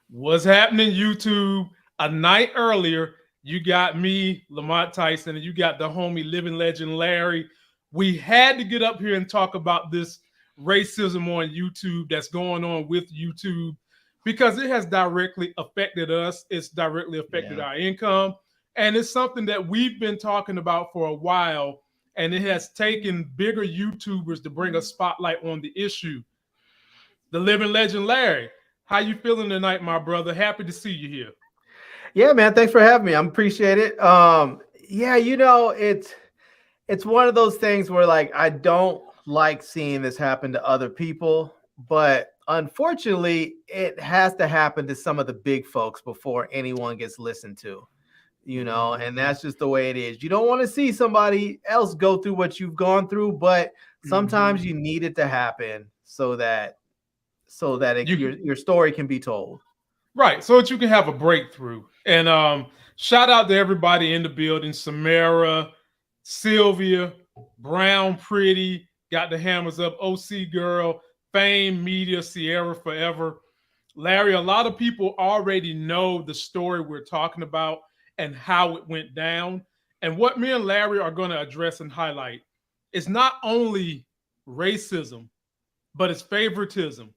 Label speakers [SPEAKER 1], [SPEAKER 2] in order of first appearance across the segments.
[SPEAKER 1] What's happening, YouTube? A night earlier, you got me, Lamont Tyson, and you got the homie living legend Larry. We had to get up here and talk about this racism on YouTube that's going on with YouTube because it has directly affected us. It's directly affected our income. And it's something that we've been talking about for a while. And it has taken bigger YouTubers to bring a spotlight on the issue. The living legend Larry, how you feeling tonight, my brother? Happy to see you here.
[SPEAKER 2] Yeah, man. Thanks for having me. I appreciate it. Yeah, it's one of those things where like I don't like seeing this happen to other people, but unfortunately, it has to happen to some of the big folks before anyone gets listened to. And that's just the way it is. You don't want to see somebody else go through what you've gone through, but sometimes you need it to happen so that your story can be told.
[SPEAKER 1] Right, so that you can have a breakthrough. And shout out to everybody in the building: Samara, Sylvia, Brown, Pretty, got the hammers up, OC Girl, Fame, Media, Sierra Forever. Larry, a lot of people already know the story we're talking about and how it went down. And what me and Larry are going to address and highlight is not only racism, but it's favoritism.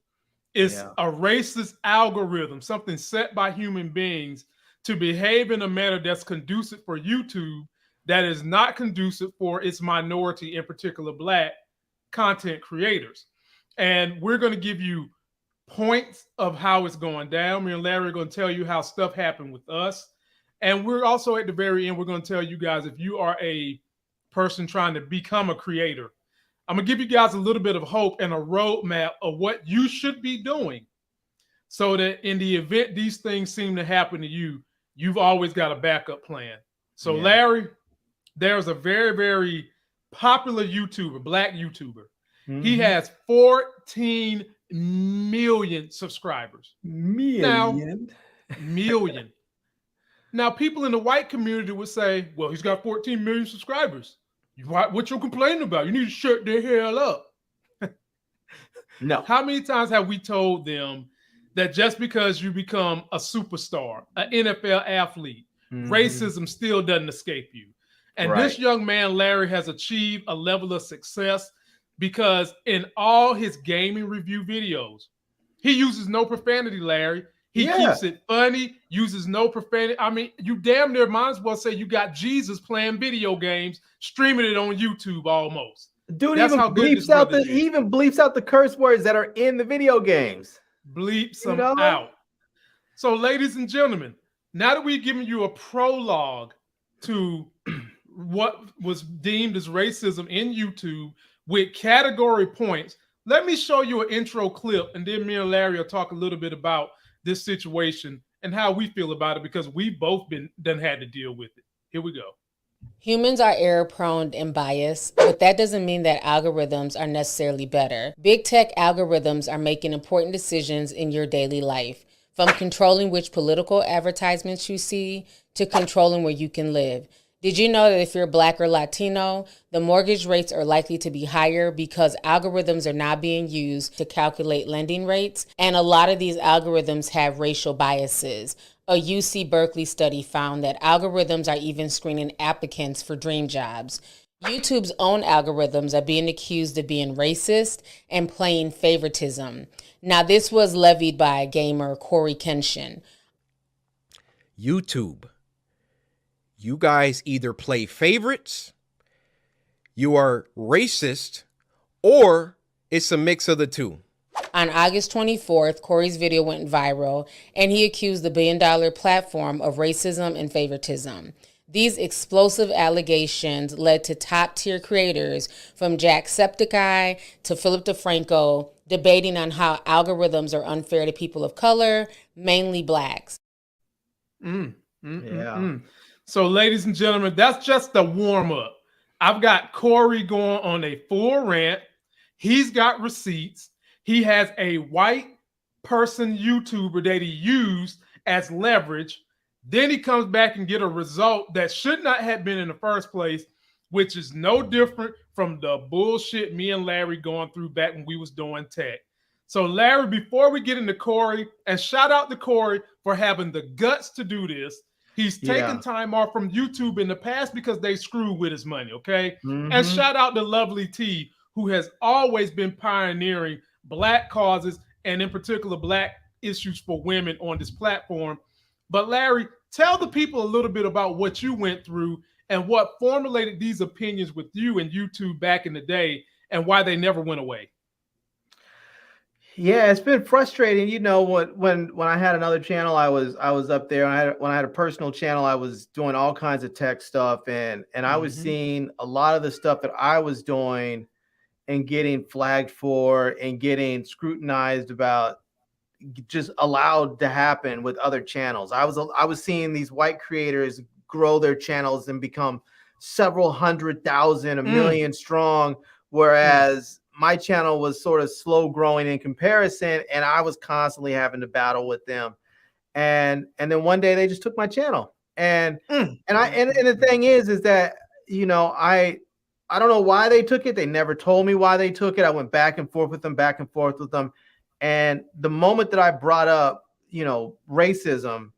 [SPEAKER 1] It's a racist algorithm, something set by human beings to behave in a manner that's conducive for YouTube, that is not conducive for its minority, in particular Black content creators. And we're going to give you points of how it's going down. Me and Larry are going to tell you how stuff happened with us. And we're also at the very end, we're going to tell you guys, if you are a person trying to become a creator, I'm going to give you guys a little bit of hope and a roadmap of what you should be doing so that in the event these things seem to happen to you, you've always got a backup plan. So Larry, there's a very, very popular YouTuber, Black YouTuber. He has 14 million subscribers. Million. Now, people in the white community would say, well, he's got 14 million subscribers. What you complaining about? You need to shut their hell up.
[SPEAKER 2] No.
[SPEAKER 1] How many times have we told them that just because you become a superstar, an NFL athlete, racism still doesn't escape you? And this young man, Larry, has achieved a level of success because in all his gaming review videos, he uses no profanity, Larry. He keeps it funny, uses no profanity. I mean, you damn near might as well say you got Jesus playing video games, streaming it on YouTube almost.
[SPEAKER 2] Dude, he even bleeps out the curse words that are in the video games.
[SPEAKER 1] Bleeps them out. So, ladies and gentlemen, now that we've given you a prologue to what was deemed as racism in YouTube with category points, let me show you an intro clip, and then me and Larry will talk a little bit about this situation and how we feel about it, because we've both had to deal with it. Here we go.
[SPEAKER 3] Humans are error prone and biased, but that doesn't mean that algorithms are necessarily better. Big tech algorithms are making important decisions in your daily life, from controlling which political advertisements you see to controlling where you can live. Did you know that if you're Black or Latino, the mortgage rates are likely to be higher because algorithms are now being used to calculate lending rates? And a lot of these algorithms have racial biases. A UC Berkeley study found that algorithms are even screening applicants for dream jobs. YouTube's own algorithms are being accused of being racist and playing favoritism. Now, this was levied by gamer Corey Kenshin.
[SPEAKER 4] YouTube. You guys either play favorites, you are racist, or it's a mix of the two.
[SPEAKER 3] On August 24th, Corey's video went viral, and he accused the billion-dollar platform of racism and favoritism. These explosive allegations led to top-tier creators from Jacksepticeye to Philip DeFranco debating on how algorithms are unfair to people of color, mainly Blacks.
[SPEAKER 1] So, ladies and gentlemen, that's just the warm-up. I've got Corey going on a full rant. He's got receipts. He has a white person YouTuber that he used as leverage. Then he comes back and get a result that should not have been in the first place, which is no different from the bullshit me and Larry going through back when we was doing tech. So, Larry, before we get into Corey, and shout out to Corey for having the guts to do this. He's taken time off from YouTube in the past because they screwed with his money, okay? And shout out to Lovely T, who has always been pioneering Black causes and in particular Black issues for women on this platform. But Larry, tell the people a little bit about what you went through and what formulated these opinions with you and YouTube back in the day and why they never went away.
[SPEAKER 2] Yeah, it's been frustrating. You know, when I had another channel, I was up there. When I had a personal channel, I was doing all kinds of tech stuff, and I was seeing a lot of the stuff that I was doing and getting flagged for and getting scrutinized about, just allowed to happen with other channels. I was seeing these white creators grow their channels and become several 100,000, a million strong, whereas my channel was sort of slow growing in comparison, and I was constantly having to battle with them. And then one day they just took my channel. And the thing is that, you know, I don't know why they took it. They never told me why they took it. I went back and forth with them. And the moment that I brought up, you know, racism,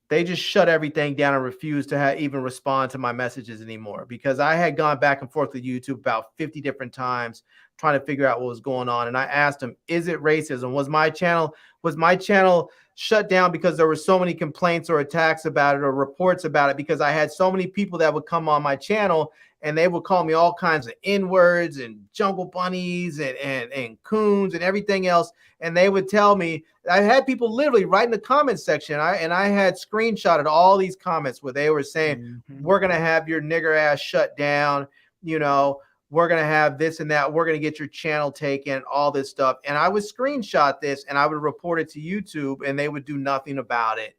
[SPEAKER 2] they just shut everything down and refused to even respond to my messages anymore, because I had gone back and forth with YouTube about 50 different times trying to figure out what was going on. And I asked them, is it racism? Was my channel shut down because there were so many complaints or attacks about it or reports about it? Because I had so many people that would come on my channel and they would call me all kinds of N-words and jungle bunnies and coons and everything else. And they would tell me, I had people literally write in the comment section. I had screenshotted all these comments where they were saying, we're going to have your nigger ass shut down. You know, we're going to have this and that. We're going to get your channel taken, all this stuff. And I would screenshot this and I would report it to YouTube and they would do nothing about it.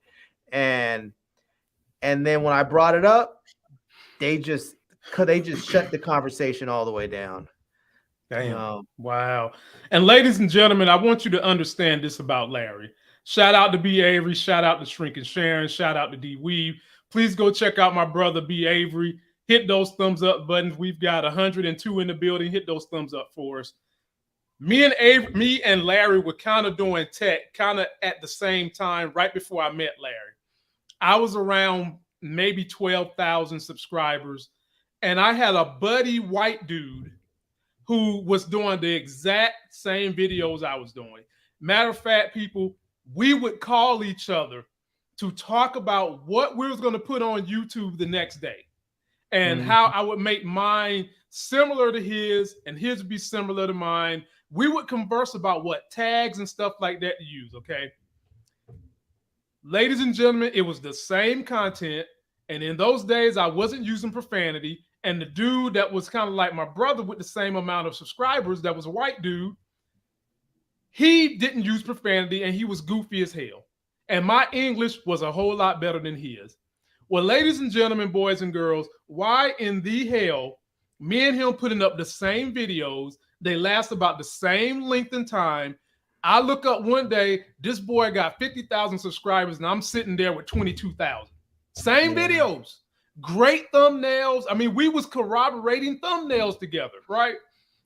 [SPEAKER 2] And then when I brought it up, they just shut the conversation all the way down.
[SPEAKER 1] Damn. Wow. And ladies and gentlemen, I want you to understand this about Larry. Shout out to B. Avery. Shout out to Shrink and Sharon. Shout out to D. Weave. Please go check out my brother, B. Avery. Hit those thumbs up buttons. We've got 102 in the building. Hit those thumbs up for us. Me and Larry were kind of doing tech kind of at the same time right before I met Larry. I was around maybe 12,000 subscribers. And I had a buddy white dude who was doing the exact same videos I was doing. Matter of fact, people, we would call each other to talk about what we was going to put on YouTube the next day and how I would make mine similar to his and his would be similar to mine. We would converse about what tags and stuff like that to use, okay? Ladies and gentlemen, it was the same content. And in those days, I wasn't using profanity. And the dude that was kind of like my brother with the same amount of subscribers, that was a white dude, he didn't use profanity and he was goofy as hell. And my English was a whole lot better than his. Well, ladies and gentlemen, boys and girls, why in the hell me and him putting up the same videos, they last about the same length and time. I look up one day, this boy got 50,000 subscribers and I'm sitting there with 22,000. Same videos. Great thumbnails. I mean, we was corroborating thumbnails together, right?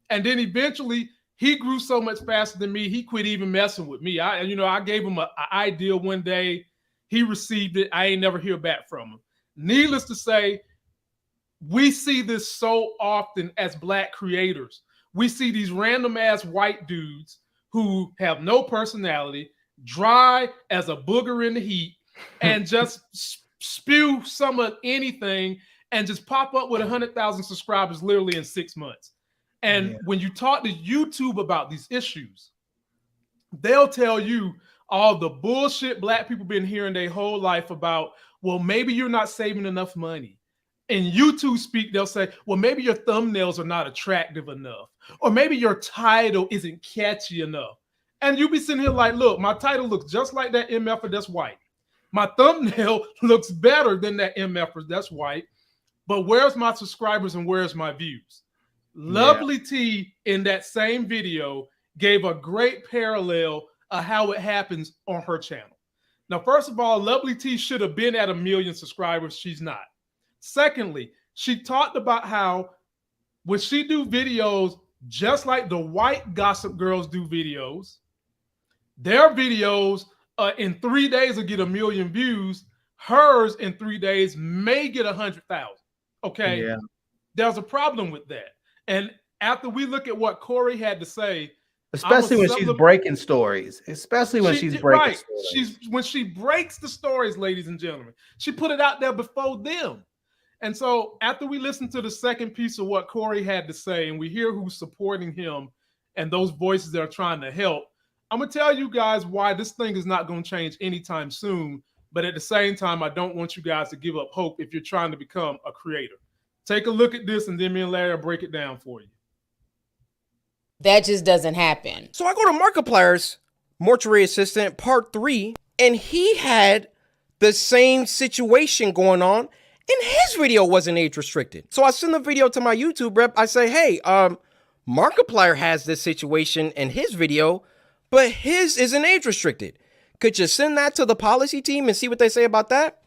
[SPEAKER 1] And then eventually he grew so much faster than me, he quit even messing with me. I gave him an idea one day. He received it. I ain't never hear back from him. Needless to say, we see this so often as Black creators. We see these random ass white dudes who have no personality, dry as a booger in the heat, and just spew some of anything and just pop up with 100,000 subscribers literally in 6 months. And when you talk to YouTube about these issues, they'll tell you all the bullshit Black people been hearing their whole life about, well, maybe you're not saving enough money. In YouTube speak, they'll say, well, maybe your thumbnails are not attractive enough, or maybe your title isn't catchy enough. And you be sitting here like, look, my title looks just like that MFer that's white. My thumbnail looks better than that MFer that's white, but where's my subscribers and where's my views? Lovely T in that same video gave a great parallel of how it happens on her channel. Now, first of all, Lovely T should have been at 1 million subscribers. She's not. Secondly, she talked about how when she do videos, just like the white gossip girls do videos, Their videos in 3 days will get 1 million views. Hers in 3 days may get 100,000. Okay.
[SPEAKER 2] Yeah.
[SPEAKER 1] There's a problem with that. And after we look at what Corey had to say,
[SPEAKER 2] especially when she's breaking stories,
[SPEAKER 1] right. When she breaks the stories, ladies and gentlemen, she put it out there before them. And so after we listen to the second piece of what Corey had to say, and we hear who's supporting him and those voices that are trying to help, I'm going to tell you guys why this thing is not going to change anytime soon. But at the same time, I don't want you guys to give up hope if you're trying to become a creator. Take a look at this, and then me and Larry will break it down for you.
[SPEAKER 3] That just doesn't happen.
[SPEAKER 4] So I go to Markiplier's Mortuary Assistant Part 3, and he had the same situation going on, and his video wasn't age restricted. So I send the video to my YouTube rep. I say, hey, Markiplier has this situation in his video, but his isn't age restricted. Could you send that to the policy team and see what they say about that?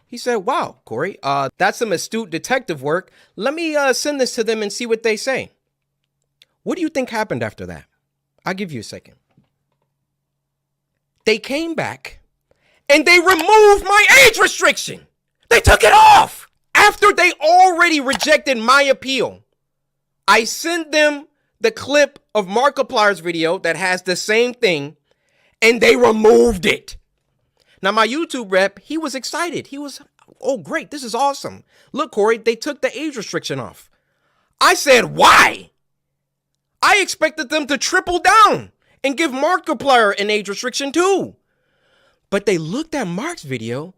[SPEAKER 4] He said, wow, Corey, that's some astute detective work. Let me send this to them and see what they say. What do you think happened after that? I'll give you a second. They came back and they removed my age restriction. They took it off after they already rejected my appeal. I sent them the clip of Markiplier's video that has the same thing, and they removed it. Now, my YouTube rep, he was excited. He was, oh, great, this is awesome. Look, Corey, they took the age restriction off. I said, why? I expected them to triple down and give Markiplier an age restriction too. But they looked at Mark's video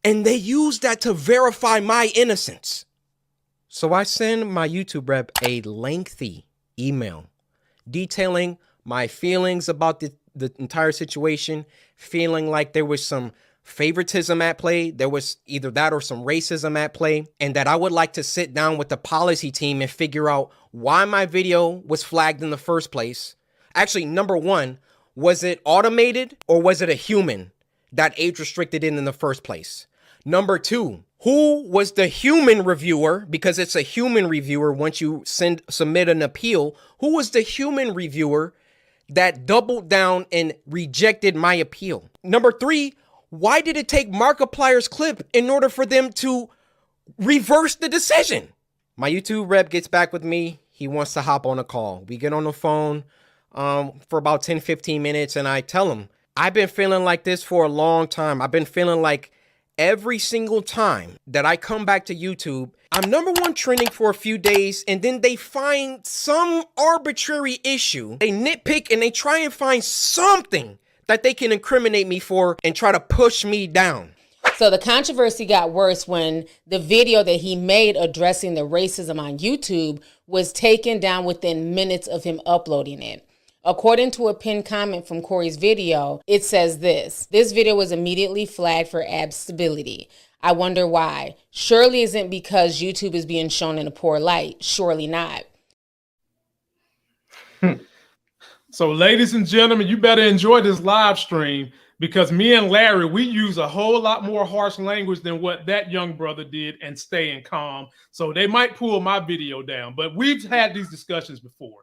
[SPEAKER 4] and they used that to verify my innocence. So I send my YouTube rep a lengthy email detailing my feelings about the entire situation, feeling like there was some favoritism at play. There was either that or some racism at play, and that I would like to sit down with the policy team and figure out why my video was flagged in the first place. Actually, number one, was it automated or was it a human that age restricted it in the first place? Number two, who was the human reviewer? Because it's a human reviewer once you submit an appeal. Who was the human reviewer that doubled down and rejected my appeal? Number three, why did it take Markiplier's clip in order for them to reverse the decision? My YouTube rep gets back with me. He wants to hop on a call. We get on the phone for about 10, 15 minutes, and I tell him, I've been feeling like this for a long time. I've been feeling like every single time that I come back to YouTube, I'm number one trending for a few days, and then they find some arbitrary issue. They nitpick and they try and find something that they can incriminate me for and try to push me down.
[SPEAKER 3] So the controversy got worse when the video that he made addressing the racism on YouTube was taken down within minutes of him uploading it. According to a pinned comment from Corey's video, it says this video was immediately flagged for ad stability. I wonder why. Surely isn't because YouTube is being shown in a poor light. Surely not.
[SPEAKER 1] So, ladies and gentlemen, you better enjoy this live stream, because me and Larry, we use a whole lot more harsh language than what that young brother did, and staying calm. So they might pull my video down, but we've had these discussions before.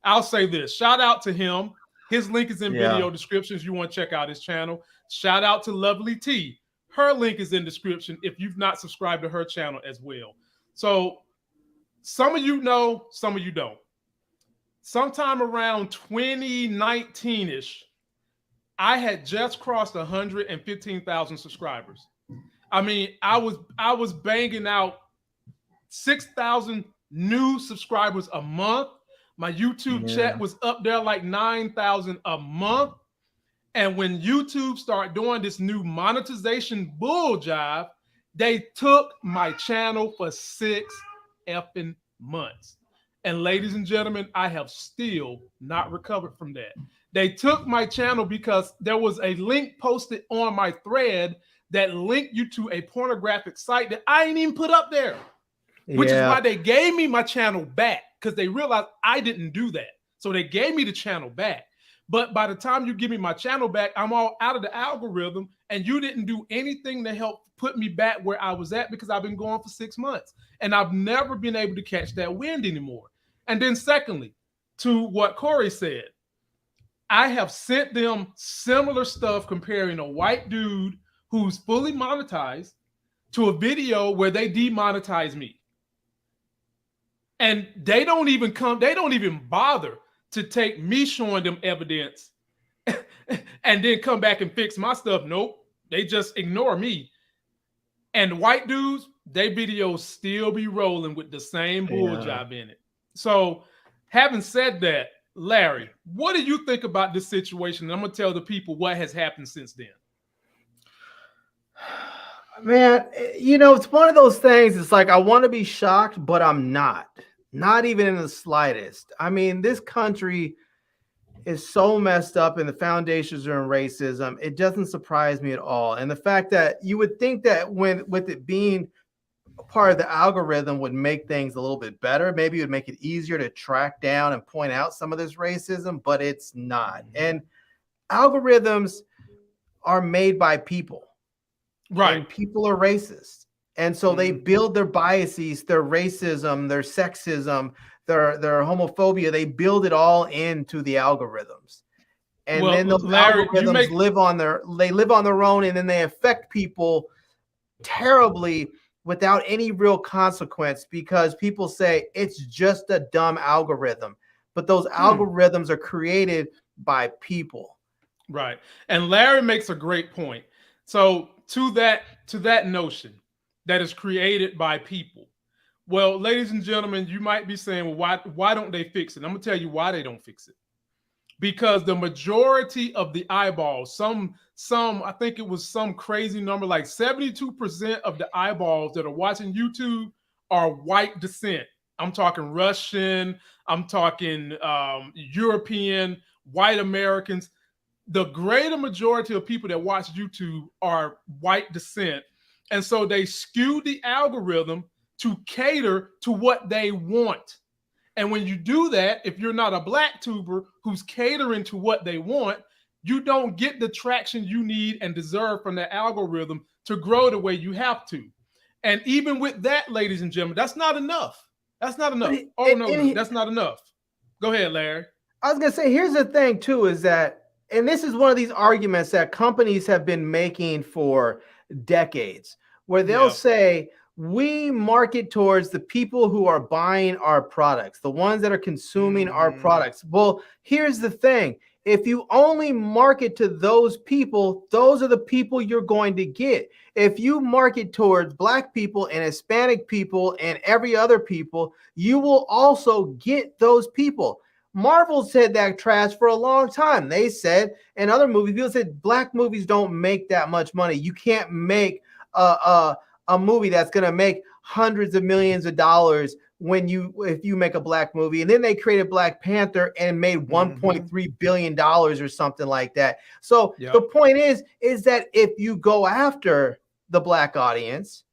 [SPEAKER 1] I'll say this. Shout out to him. His link is in video descriptions. You want to check out his channel. Shout out to Lovely T. Her link is in description if you've not subscribed to her channel as well. So some of you know, some of you don't. Sometime around 2019-ish, I had just crossed 115,000 subscribers. I mean, I was banging out 6,000 new subscribers a month. My YouTube chat was up there like 9,000 a month. And when YouTube started doing this new monetization bull jive, they took my channel for 6 effing months. And ladies and gentlemen, I have still not recovered from that. They took my channel because there was a link posted on my thread that linked you to a pornographic site that I ain't even put up there, which is why they gave me my channel back, because they realized I didn't do that. So they gave me the channel back. But by the time you give me my channel back, I'm all out of the algorithm, and you didn't do anything to help put me back where I was at, because I've been going for 6 months and I've never been able to catch that wind anymore. And then secondly, to what Corey said, I have sent them similar stuff comparing a white dude who's fully monetized to a video where they demonetize me. And they don't even bother to take me showing them evidence and then come back and fix my stuff. Nope. They just ignore me. And white dudes, their videos still be rolling with the same bull job in it. So having said that, Larry, what do you think about this situation? And I'm going to tell the people what has happened since then.
[SPEAKER 2] Man, it's one of those things. It's like, I want to be shocked, but I'm not even in the slightest. I mean, this country is so messed up and the foundations are in racism. It doesn't surprise me at all. And the fact that you would think that with it being part of the algorithm would make things a little bit better. Maybe it would make it easier to track down and point out some of this racism, but it's not. And algorithms are made by people.
[SPEAKER 1] Right.
[SPEAKER 2] And people are racist. And so they build their biases, their racism, their sexism, their homophobia. They build it all into the algorithms. And then those algorithms live on their own, and then they affect people terribly without any real consequence, because people say it's just a dumb algorithm. But those algorithms are created by people.
[SPEAKER 1] Right. And Larry makes a great point. So to that notion that is created by people. Well, ladies and gentlemen, you might be saying, well, why don't they fix it? I'm going to tell you why they don't fix it. Because the majority of the eyeballs, I think it was some crazy number, like 72% of the eyeballs that are watching YouTube are white descent. I'm talking Russian, I'm talking European, white Americans. The greater majority of people that watch YouTube are white descent. And so they skew the algorithm to cater to what they want. And when you do that, if you're not a black tuber who's catering to what they want, you don't get the traction you need and deserve from that algorithm to grow the way you have to. And even with that, ladies and gentlemen, that's not enough. That's not enough. That's not enough. Go ahead, Larry.
[SPEAKER 2] I was going to say, here's the thing too, is that, and this is one of these arguments that companies have been making for decades, where they'll say, we market towards the people who are buying our products, the ones that are consuming our products. Well, here's the thing. If you only market to those people, those are the people you're going to get. If you market towards black people and Hispanic people and every other people, you will also get those people. Marvel said that trash for a long time. They said, and other movies, people said black movies don't make that much money. You can't make a movie that's going to make hundreds of millions of dollars if you make a black movie. And then they created Black Panther and made $1.3 billion or something like that. So the point is that if you go after the black audience,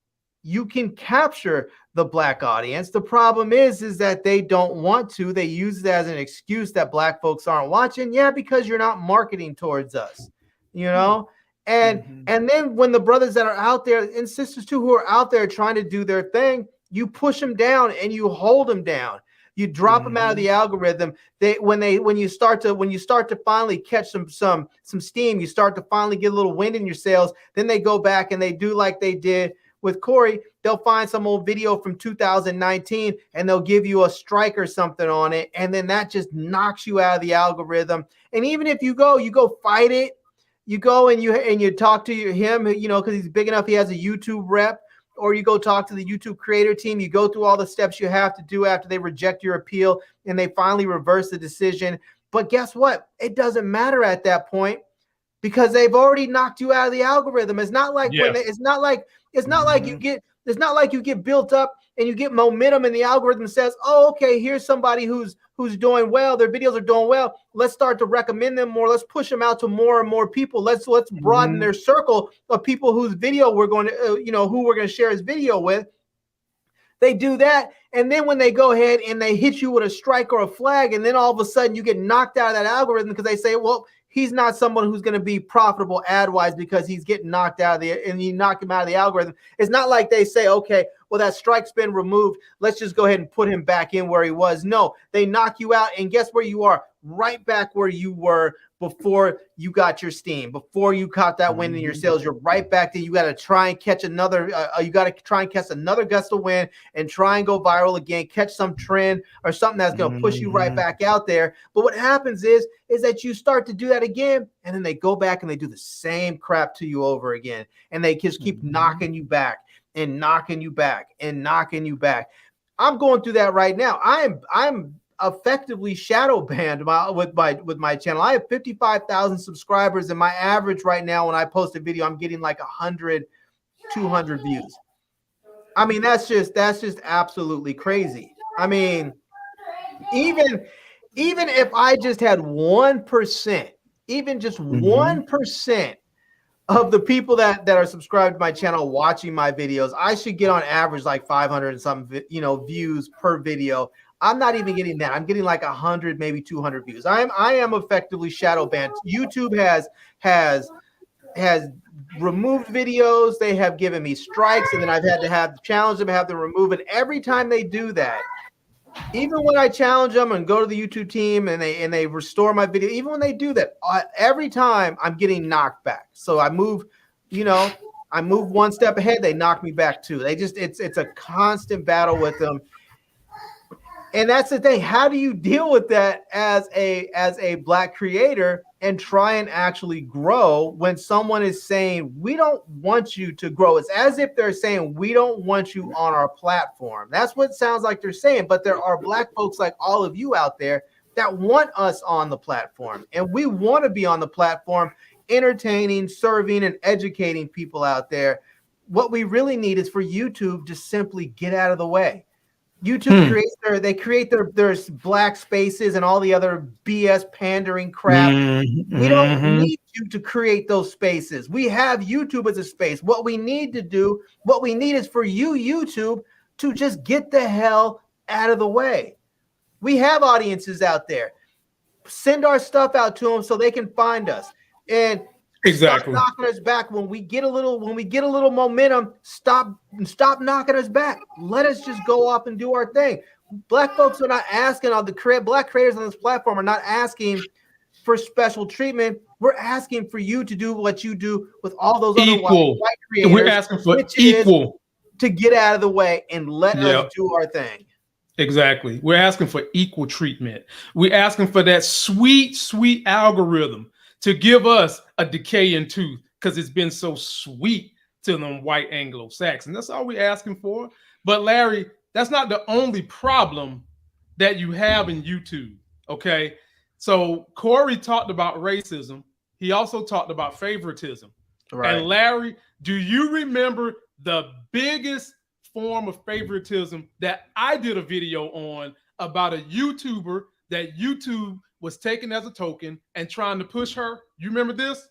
[SPEAKER 2] you can capture the black audience. The problem is that they don't want to. They use it as an excuse that black folks aren't watching. Yeah, because you're not marketing towards us, And then when the brothers that are out there and sisters too, who are out there trying to do their thing, you push them down and you hold them down. You drop them out of the algorithm. When you start to finally catch some steam, you start to finally get a little wind in your sails. Then they go back and they do like they did with Corey. They'll find some old video from 2019 and they'll give you a strike or something on it, and then that just knocks you out of the algorithm. And even if you go fight it. You go and you talk to him, because he's big enough, he has a YouTube rep, or you go talk to the YouTube creator team. You go through all the steps you have to do after they reject your appeal and they finally reverse the decision. But guess what? It doesn't matter at that point because they've already knocked you out of the algorithm. It's not like it's not like you get built up and you get momentum and the algorithm says, oh, okay, here's somebody who's doing well. Their videos are doing well. Let's start to recommend them more. Let's push them out to more and more people. Let's broaden their circle of people whose video we're going to, who we're going to share his video with. They do that. And then when they go ahead and they hit you with a strike or a flag, and then all of a sudden you get knocked out of that algorithm because they say, well, he's not someone who's going to be profitable ad-wise because he's getting knocked out of and you knock him out of the algorithm. It's not like they say, okay, well, that strike's been removed, let's just go ahead and put him back in where he was. No, they knock you out, and guess where you are? Right back where you were before you got your steam, before you caught that win in your sales. You're right back there. You got to try and catch another gust of wind and try and go viral again, catch some trend or something that's going to push you right back out there. But what happens is that you start to do that again, and then they go back and they do the same crap to you over again, and they just keep knocking you back and knocking you back and knocking you back. I'm going through that right now. I'm effectively shadow banned with my channel. I have 55,000 subscribers, and my average right now when I post a video, I'm getting like 100, 200 views. I mean, that's just absolutely crazy. I mean, even if I just had 1%, even just 1% of the people that are subscribed to my channel watching my videos, I should get on average like 500 and some views per video. I'm not even getting that. I'm getting like 100, maybe 200 views. I am effectively shadow banned. YouTube has removed videos. They have given me strikes, and then I've had to challenge them, have them remove it. Every time they do that, even when I challenge them and go to the YouTube team and they restore my video, even when they do that, every time I'm getting knocked back. So I move one step ahead, they knock me back too. It's a constant battle with them. And that's the thing. How do you deal with that as a Black creator and try and actually grow when someone is saying, we don't want you to grow? It's as if they're saying, we don't want you on our platform. That's what it sounds like they're saying. But there are Black folks like all of you out there that want us on the platform. And we want to be on the platform, entertaining, serving, and educating people out there. What we really need is for YouTube to simply get out of the way. YouTube create their Black spaces and all the other BS pandering crap. We don't need you to create those spaces. We have YouTube as a space. What we need is for you, YouTube, to just get the hell out of the way. We have audiences out there. Send our stuff out to them so they can find us. And exactly. Stop knocking us back when we get a little momentum. Stop knocking us back. Let us just go off and do our thing. Black folks are not asking Black creators on this platform are not asking for special treatment. We're asking for you to do what you do with all those other white creators.
[SPEAKER 1] We're asking for equal
[SPEAKER 2] to get out of the way and let us do our thing.
[SPEAKER 1] Exactly. We're asking for equal treatment. We're asking for that sweet, sweet algorithm to give us a decaying tooth because it's been so sweet to them white Anglo-Saxons. That's all we're asking for. But Larry, that's not the only problem that you have in YouTube, okay? So Corey talked about racism. He also talked about favoritism. Right. And Larry, do you remember the biggest form of favoritism that I did a video on about a YouTuber that YouTube was taken as a token and trying to push her? You remember this?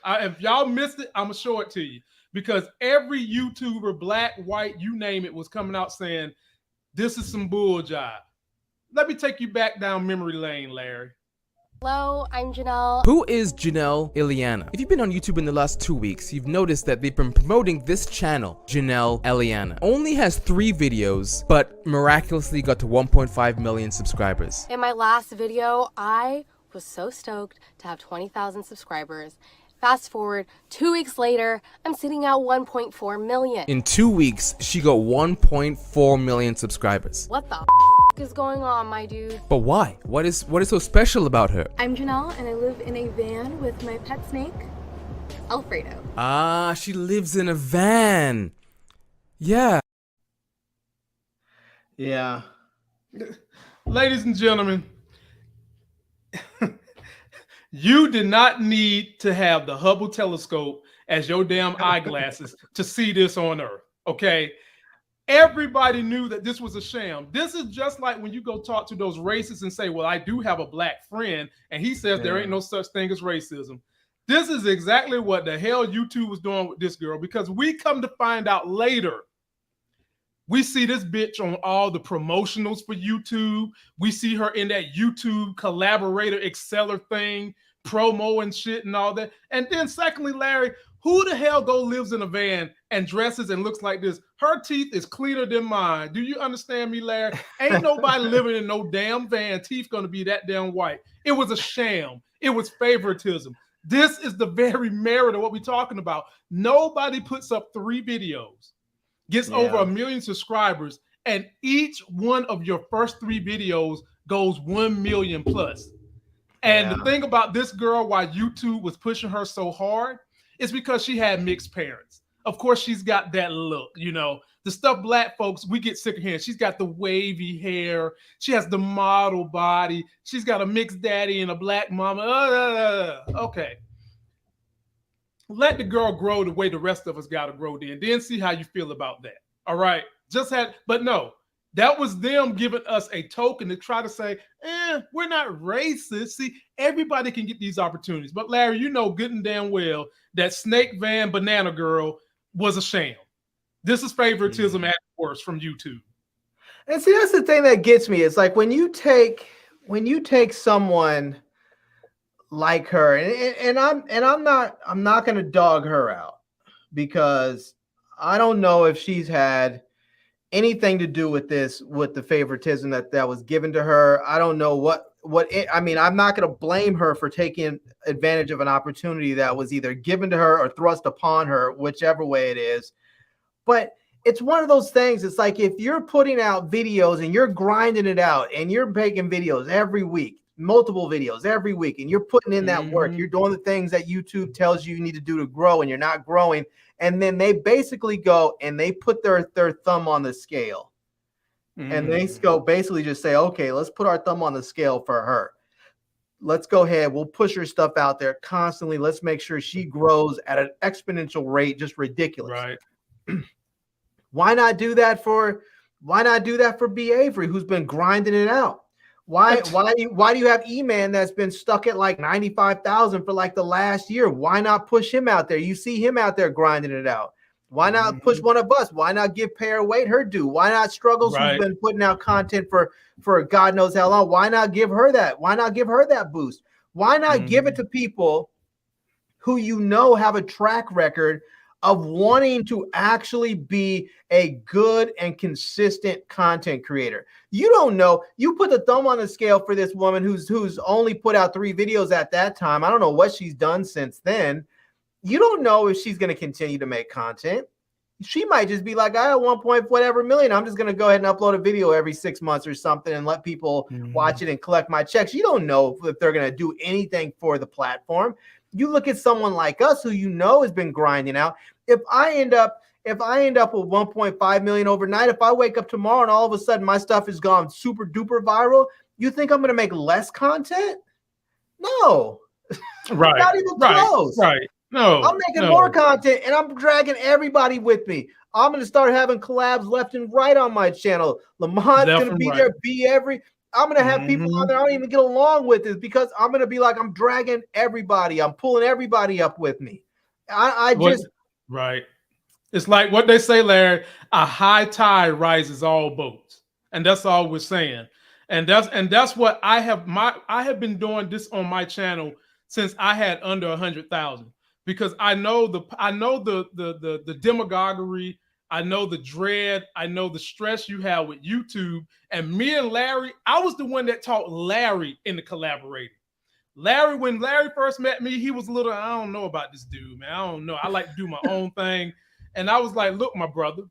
[SPEAKER 1] If y'all missed it, I'm gonna show it to you, because every YouTuber, Black, white, you name it, was coming out saying this is some bull jive. Let me take you back down memory lane, Larry.
[SPEAKER 5] Hello, I'm Janelle.
[SPEAKER 4] Who is Janelle Eliana? If you've been on YouTube in the last 2 weeks, you've noticed that they've been promoting this channel, Janelle Eliana. Only has 3 videos, but miraculously got to 1.5 million subscribers.
[SPEAKER 5] In my last video, I was so stoked to have 20,000 subscribers. Fast forward, 2 weeks later, I'm sitting at 1.4 million.
[SPEAKER 4] In 2 weeks, she got 1.4 million subscribers.
[SPEAKER 5] What the is going on, my dude?
[SPEAKER 4] But why? What is so special about her?
[SPEAKER 6] I'm Janelle, and I live in a van with my pet snake, Alfredo.
[SPEAKER 4] Ah, she lives in a van. Yeah.
[SPEAKER 2] Yeah.
[SPEAKER 1] Ladies and gentlemen, you did not need to have the Hubble telescope as your damn eyeglasses to see this on Earth, okay? Everybody knew that this was a sham. This is just like when you go talk to those racists and say, well, I do have a Black friend, and he says there ain't no such thing as racism. This is exactly what the hell YouTube was doing with this girl, because we come to find out later, we see this bitch on all the promotionals for YouTube. We see her in that YouTube collaborator exceller thing, promo and shit and all that. And then secondly, Larry, who the hell lives in a van and dresses and looks like this? Her teeth is cleaner than mine. Do you understand me, Larry? Ain't nobody living in no damn van. Teeth gonna be that damn white. It was a sham. It was favoritism. This is the very merit of what we're talking about. Nobody puts up 3 videos, gets over 1 million subscribers, and each one of your first 3 videos goes 1 million plus. And the thing about this girl, why YouTube was pushing her so hard, is because she had mixed parents. Of course, she's got that look, you know, the stuff black folks, we get sick of hearing. She's got the wavy hair. She has the model body. She's got a mixed daddy and a black mama. Okay. Let the girl grow the way the rest of us got to grow then see how you feel about that. All right. But no, that was them giving us a token to try to say, we're not racist. See, everybody can get these opportunities. But Larry, you know good and damn well that Snake Van Banana Girl was a sham. This is favoritism at worst from YouTube.
[SPEAKER 2] And see, that's the thing that gets me. It's like when you take someone like her, and I'm not gonna dog her out, because I don't know if she's had anything to do with the favoritism that was given to her. I don't know I mean, I'm not going to blame her for taking advantage of an opportunity that was either given to her or thrust upon her, whichever way it is. But it's one of those things. It's like, if you're putting out videos and you're grinding it out and you're making videos every week, multiple videos every week, and you're putting in that work, you're doing the things that YouTube tells you need to do to grow, and you're not growing. And then they basically go and they put their thumb on the scale. And they go basically just say, okay, let's put our thumb on the scale for her. Let's go ahead. We'll push her stuff out there constantly. Let's make sure she grows at an exponential rate, just ridiculous.
[SPEAKER 1] Right.
[SPEAKER 2] Why not do that for B. Avery, who's been grinding it out? Why do you have E-Man that's been stuck at like 95,000 for like the last year? Why not push him out there? You see him out there grinding it out. Why not push one of us? Why not give Pear Wade her due? Why not Struggles, who's been putting out content for God knows how long? Why not give her that? Why not give her that boost? Why not give it to people who you know have a track record of wanting to actually be a good and consistent content creator? You don't know. You put the thumb on the scale for this woman who's only put out 3 videos at that time. I don't know what she's done since then. You don't know if she's going to continue to make content. She might just be like, I have 1.whatever million. I'm just going to go ahead and upload a video every 6 months or something and let people watch it and collect my checks. You don't know if they're going to do anything for the platform. You look at someone like us who you know has been grinding out. If I end up with 1.5 million overnight, if I wake up tomorrow and all of a sudden my stuff has gone super duper viral, you think I'm going to make less content? No.
[SPEAKER 1] Right.
[SPEAKER 2] Not even close.
[SPEAKER 1] Right. No.
[SPEAKER 2] I'm making more content and I'm dragging everybody with me. I'm going to start having collabs left and right on my channel. Lamont's going to be there. B. Every. I'm going to have people on there I don't even get along with this, because I'm going to be like, I'm dragging everybody. I'm pulling everybody up with me.
[SPEAKER 1] Right. It's like what they say, Larry, a high tide rises all boats. And that's all we're saying. And that's what I have been doing this on my channel since I had under 100,000, because I know the demagoguery, I know the dread, I know the stress you have with YouTube. And me and Larry, I was the one that taught Larry into collaborating. Larry, when Larry first met me, he was a little, I don't know about this dude, man. I don't know. I like to do my own thing. And I was like, look, my brother,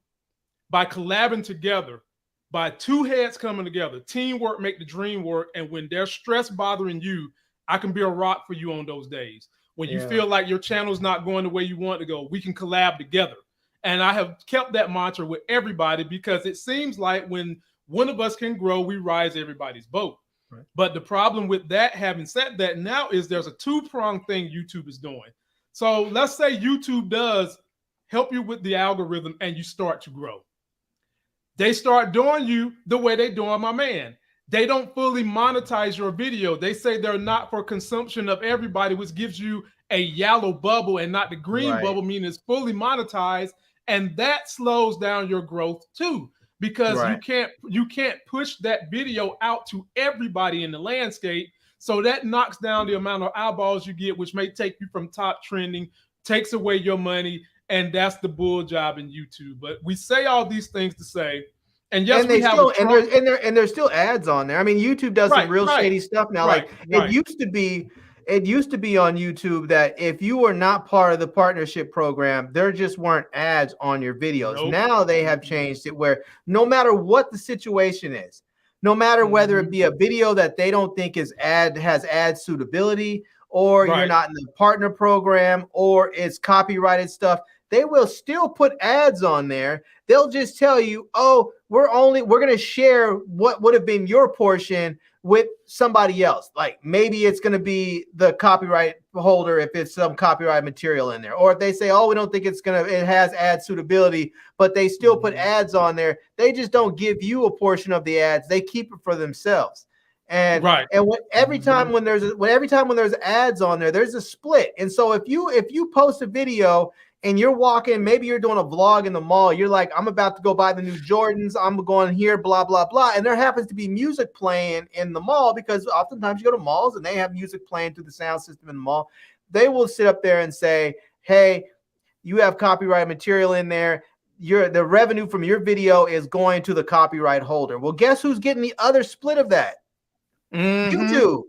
[SPEAKER 1] by collabing together, by 2 heads coming together, teamwork make the dream work. And when there's stress bothering you, I can be a rock for you on those days. When you feel like your channel's not going the way you want it to go, we can collab together. And I have kept that mantra with everybody, because it seems like when one of us can grow, we rise everybody's boat. Right. But the problem with that, having said that, now is there's a 2-pronged thing YouTube is doing. So let's say YouTube does help you with the algorithm and you start to grow. They start doing you the way they doing my man. They don't fully monetize your video. They say they're not for consumption of everybody, which gives you a yellow bubble and not the green bubble, meaning it's fully monetized. And that slows down your growth too, because you can't push that video out to everybody in the landscape. So that knocks down the amount of eyeballs you get, which may take you from top trending, takes away your money, and that's the bull job in YouTube. But we say all these things to say, and yes, we have
[SPEAKER 2] there's still ads on there. I mean, YouTube does some real shady stuff now. It used to be on YouTube that if you were not part of the partnership program, there just weren't ads on your videos. Nope. Now they have changed it where no matter what the situation is, no matter whether it be a video that they don't think has ad suitability, or you're not in the partner program, or it's copyrighted stuff, they will still put ads on there. They'll just tell you, oh, we're going to share what would have been your portion with somebody else. Like maybe it's going to be the copyright holder if it's some copyright material in there. Or if they say, oh, we don't think it has ad suitability, but they still put ads on there. They just don't give you a portion of the ads. They keep it for themselves. And every time when there's ads on there, there's a split. And so if you post a video and you're walking, maybe you're doing a vlog in the mall, you're like, I'm about to go buy the new Jordans, I'm going here, blah, blah, blah. And there happens to be music playing in the mall, because oftentimes you go to malls and they have music playing through the sound system in the mall. They will sit up there and say, hey, you have copyright material in there. The revenue from your video is going to the copyright holder. Well, guess who's getting the other split of that? YouTube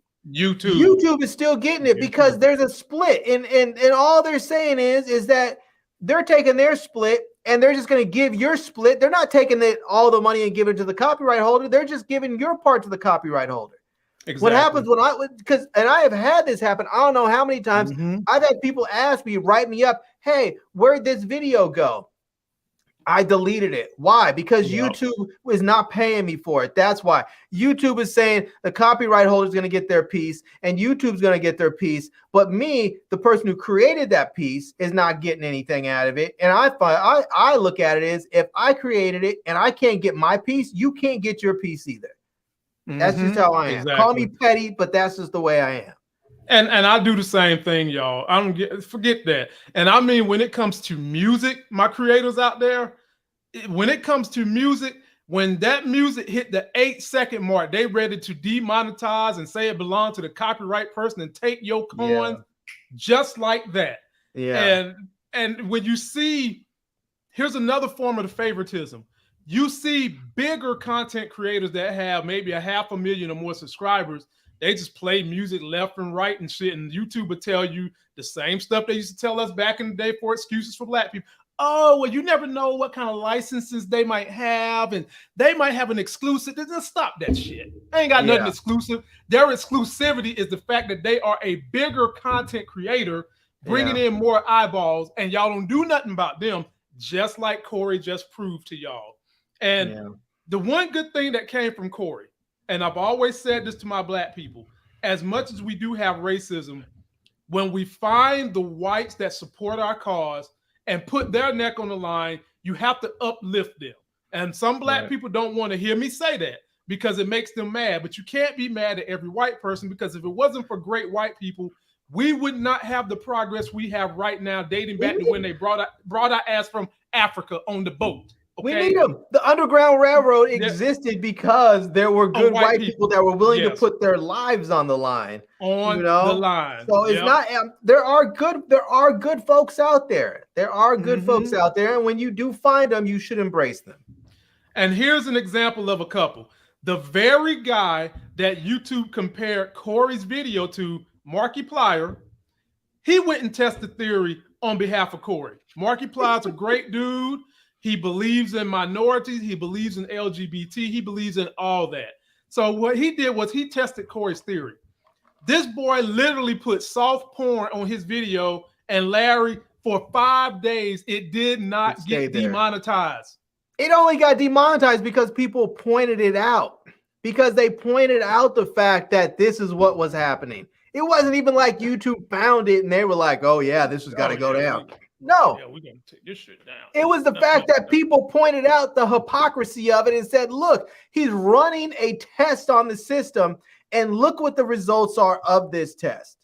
[SPEAKER 2] is still getting it because there's a split, and all they're saying is that they're taking their split and they're just going to give your split. They're not taking all the money and giving it to the copyright holder. They're just giving your part to the copyright holder. Exactly. What happens and I have had this happen, I don't know how many times. I've had people ask me, write me up, hey, where'd this video go? I deleted it. Why? Because YouTube is not paying me for it. That's why. YouTube is saying the copyright holder is going to get their piece and YouTube's going to get their piece. But me, the person who created that piece, is not getting anything out of it. And I look at it as, if I created it and I can't get my piece, you can't get your piece either. That's just how I am. Exactly. Call me petty, but that's just the way I am.
[SPEAKER 1] And I do the same thing, y'all. Forget that. And I mean, when it comes to music, my creators out there, when it comes to music, when that music hit the 8-second mark, they ready to demonetize and say it belongs to the copyright person and take your coins just like that. Yeah. And when you see, here's another form of the favoritism. You see bigger content creators that have maybe 500,000 or more subscribers. They just play music left and right and shit. And YouTube will tell you the same stuff they used to tell us back in the day for excuses for black people. Oh, well, you never know what kind of licenses they might have, and they might have an exclusive. Just stop that shit. They ain't got nothing exclusive. Their exclusivity is the fact that they are a bigger content creator, bringing in more eyeballs, and y'all don't do nothing about them, just like Corey just proved to y'all. And the one good thing that came from Corey, and I've always said this to my black people, as much as we do have racism, when we find the whites that support our cause and put their neck on the line, you have to uplift them. And some black people don't want to hear me say that because it makes them mad. But you can't be mad at every white person, because if it wasn't for great white people, we would not have the progress we have right now, dating back to when they brought our ass from Africa on the boat. Okay? We need
[SPEAKER 2] them. The Underground Railroad existed because there were good white people that were willing to put their lives on the line.
[SPEAKER 1] The line.
[SPEAKER 2] So it's not. There are good folks out there. There are good folks out there, and when you do find them, you should embrace them.
[SPEAKER 1] And here's an example of a couple. The very guy that YouTube compared Corey's video to, Markiplier, he went and tested theory on behalf of Corey. Markiplier's a great dude. He believes in minorities. He believes in LGBT. He believes in all that. So what he did was he tested Corey's theory. This boy literally put soft porn on his video, and Larry, for 5 days, it did not get demonetized.
[SPEAKER 2] It only got demonetized because people pointed it out. Because they pointed out the fact that this is what was happening. It wasn't even like YouTube found it and they were like, oh yeah, this has got to go down. No,
[SPEAKER 1] we're gonna take this shit down.
[SPEAKER 2] It was the fact that people pointed out the hypocrisy of it and said, look, he's running a test on the system and look what the results are of this test.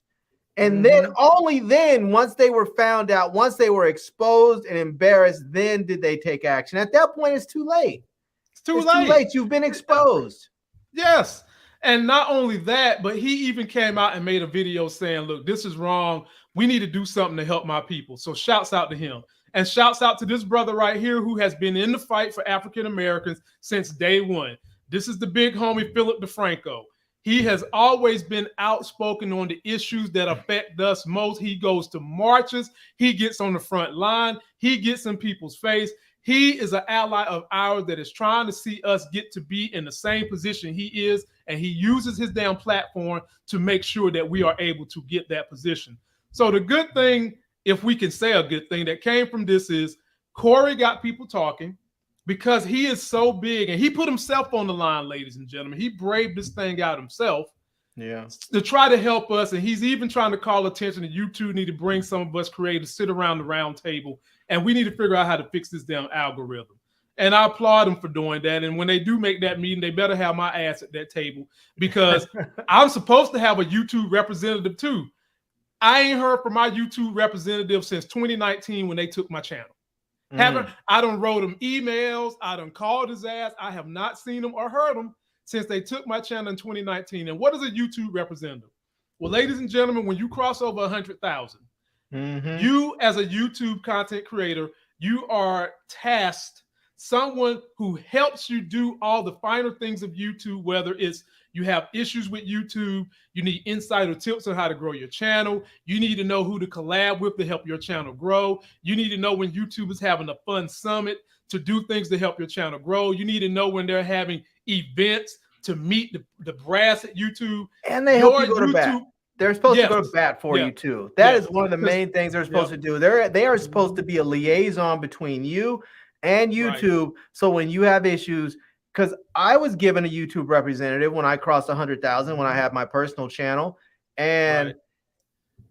[SPEAKER 2] And then only then, once they were found out, once they were exposed and embarrassed, then did they take action. At that point, it's too late.
[SPEAKER 1] It's too late.
[SPEAKER 2] You've been exposed.
[SPEAKER 1] Yes. And not only that, but he even came out and made a video saying, look, this is wrong. We need to do something to help my people. So shouts out to him. And shouts out to this brother right here who has been in the fight for African Americans since day one. This is the big homie, Philip DeFranco. He has always been outspoken on the issues that affect us most. He goes to marches. He gets on the front line. He gets in people's face. He is an ally of ours that is trying to see us get to be in the same position he is, and he uses his damn platform to make sure that we are able to get that position. So the good thing, if we can say a good thing that came from this, is Corey got people talking because he is so big, and he put himself on the line, ladies and gentlemen. He braved this thing out himself, to try to help us, and he's even trying to call attention that YouTube need to bring some of us creators, sit around the round table, and we need to figure out how to fix this damn algorithm. And I applaud them for doing that. And when they do make that meeting, they better have my ass at that table, because I'm supposed to have a YouTube representative too. I ain't heard from my YouTube representative since 2019 when they took my channel. I done wrote him emails. I done called his ass. I have not seen him or heard him since they took my channel in 2019. And what is a YouTube representative? Well, ladies and gentlemen, when you cross over 100,000, you as a YouTube content creator, you are tasked someone who helps you do all the finer things of YouTube, whether it's you have issues with YouTube, you need insider tips on how to grow your channel, you need to know who to collab with to help your channel grow, you need to know when YouTube is having a fun summit to do things to help your channel grow, you need to know when they're having events to meet the brass at YouTube.
[SPEAKER 2] And they help you go to bat. They're supposed to go to bat for you too. That is one of the main things they're supposed to do. They are supposed to be a liaison between you and YouTube. So when you have issues, because I was given a YouTube representative when I crossed 100,000, when I had my personal channel, and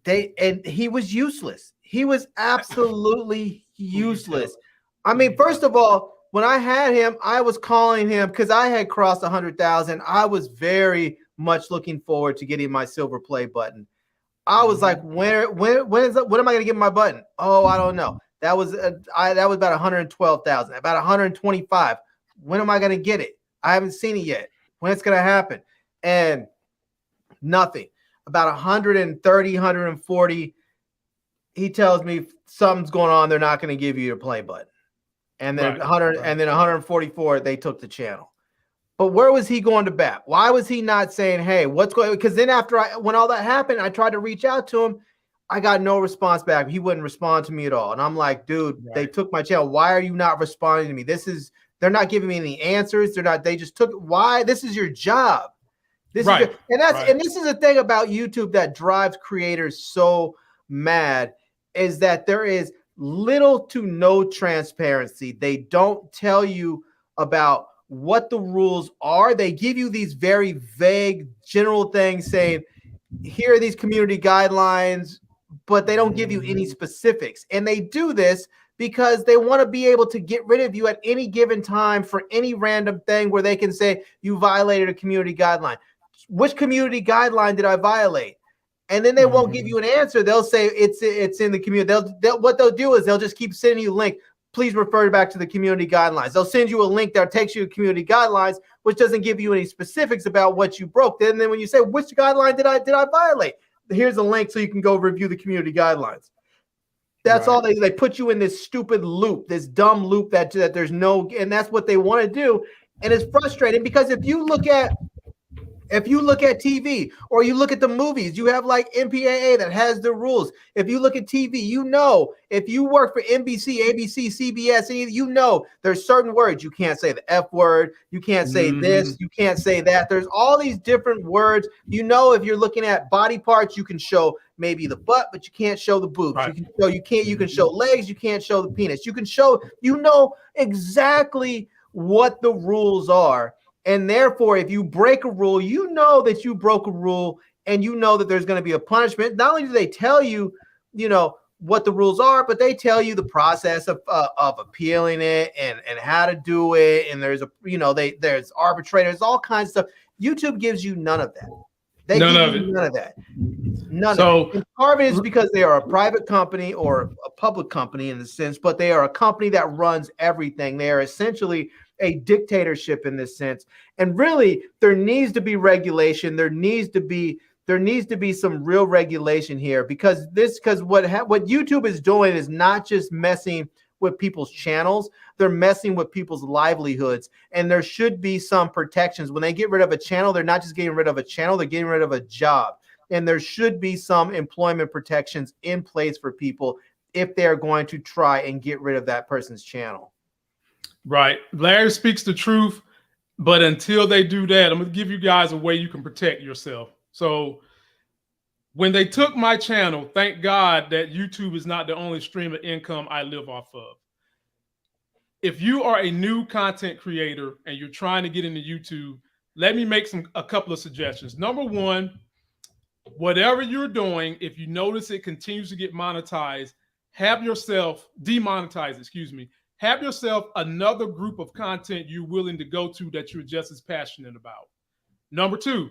[SPEAKER 2] he was useless. He was absolutely useless. I mean, first of all, when I had him, I was calling him because I had crossed 100,000. I was very much looking forward to getting my silver play button. I was like, when is that? When am I going to get my button? Oh, I don't know. That was about 112,000, about 125. When am I going to get it? I haven't seen it yet. When it's going to happen? And nothing. About 130, 140. He tells me something's going on. They're not going to give you your play button. And then 144, they took the channel. But where was he going to bat? Why was he not saying, hey, what's going on? Because then when all that happened, I tried to reach out to him. I got no response back. He wouldn't respond to me at all. And I'm like, dude, they took my channel. Why are you not responding to me? They're not giving me any answers. They just took it. Why? This is your job. And this is the thing about YouTube that drives creators so mad, is that there is little to no transparency. They don't tell you about what the rules are. They give you these very vague general things saying, here are these community guidelines, but they don't give you any specifics. And they do this because they want to be able to get rid of you at any given time for any random thing where they can say you violated a community guideline. Which community guideline did I violate? And then they won't give you an answer. They'll say it's in the community. What they'll do is they'll just keep sending you a link. Please refer back to the community guidelines. They'll send you a link that takes you to community guidelines, which doesn't give you any specifics about what you broke. Then when you say, which guideline did I violate? Here's a link so you can go review the community guidelines. That's all they put you in this stupid loop, this dumb loop that there's no, and that's what they want to do. And it's frustrating because if you look at TV or you look at the movies, you have like MPAA that has the rules. If you look at TV, you know, if you work for NBC, ABC, CBS, you know, there's certain words. You can't say the F word. You can't say this. You can't say that. There's all these different words. You know, if you're looking at body parts, you can show maybe the butt, but you can't show the boobs. You can show legs. You can't show the penis. You can show, you know exactly what the rules are. And therefore, if you break a rule, you know that you broke a rule and you know that there's going to be a punishment. Not only do they tell you, you know, what the rules are, but they tell you the process of appealing it and how to do it. And there's there's arbitrators, all kinds of stuff. YouTube gives you none of that. None of that. None of it. And part of it is because they are a private company or a public company in a sense, but they are a company that runs everything. They are essentially a dictatorship in this sense. And really, there needs to be regulation. There needs to be some real regulation here, because what YouTube is doing is not just messing with people's channels, they're messing with people's livelihoods. And there should be some protections. When they get rid of a channel, they're not just getting rid of a channel, they're getting rid of a job. And there should be some employment protections in place for people if they're going to try and get rid of that person's channel.
[SPEAKER 1] Right. Larry speaks the truth, but until they do that, I'm going to give you guys a way you can protect yourself. So when they took my channel, thank God that YouTube is not the only stream of income I live off of. If you are a new content creator and you're trying to get into YouTube, let me make a couple of suggestions. Number one, whatever you're doing, if you notice it continues to get monetized, have yourself another group of content you're willing to go to that you're just as passionate about. Number two,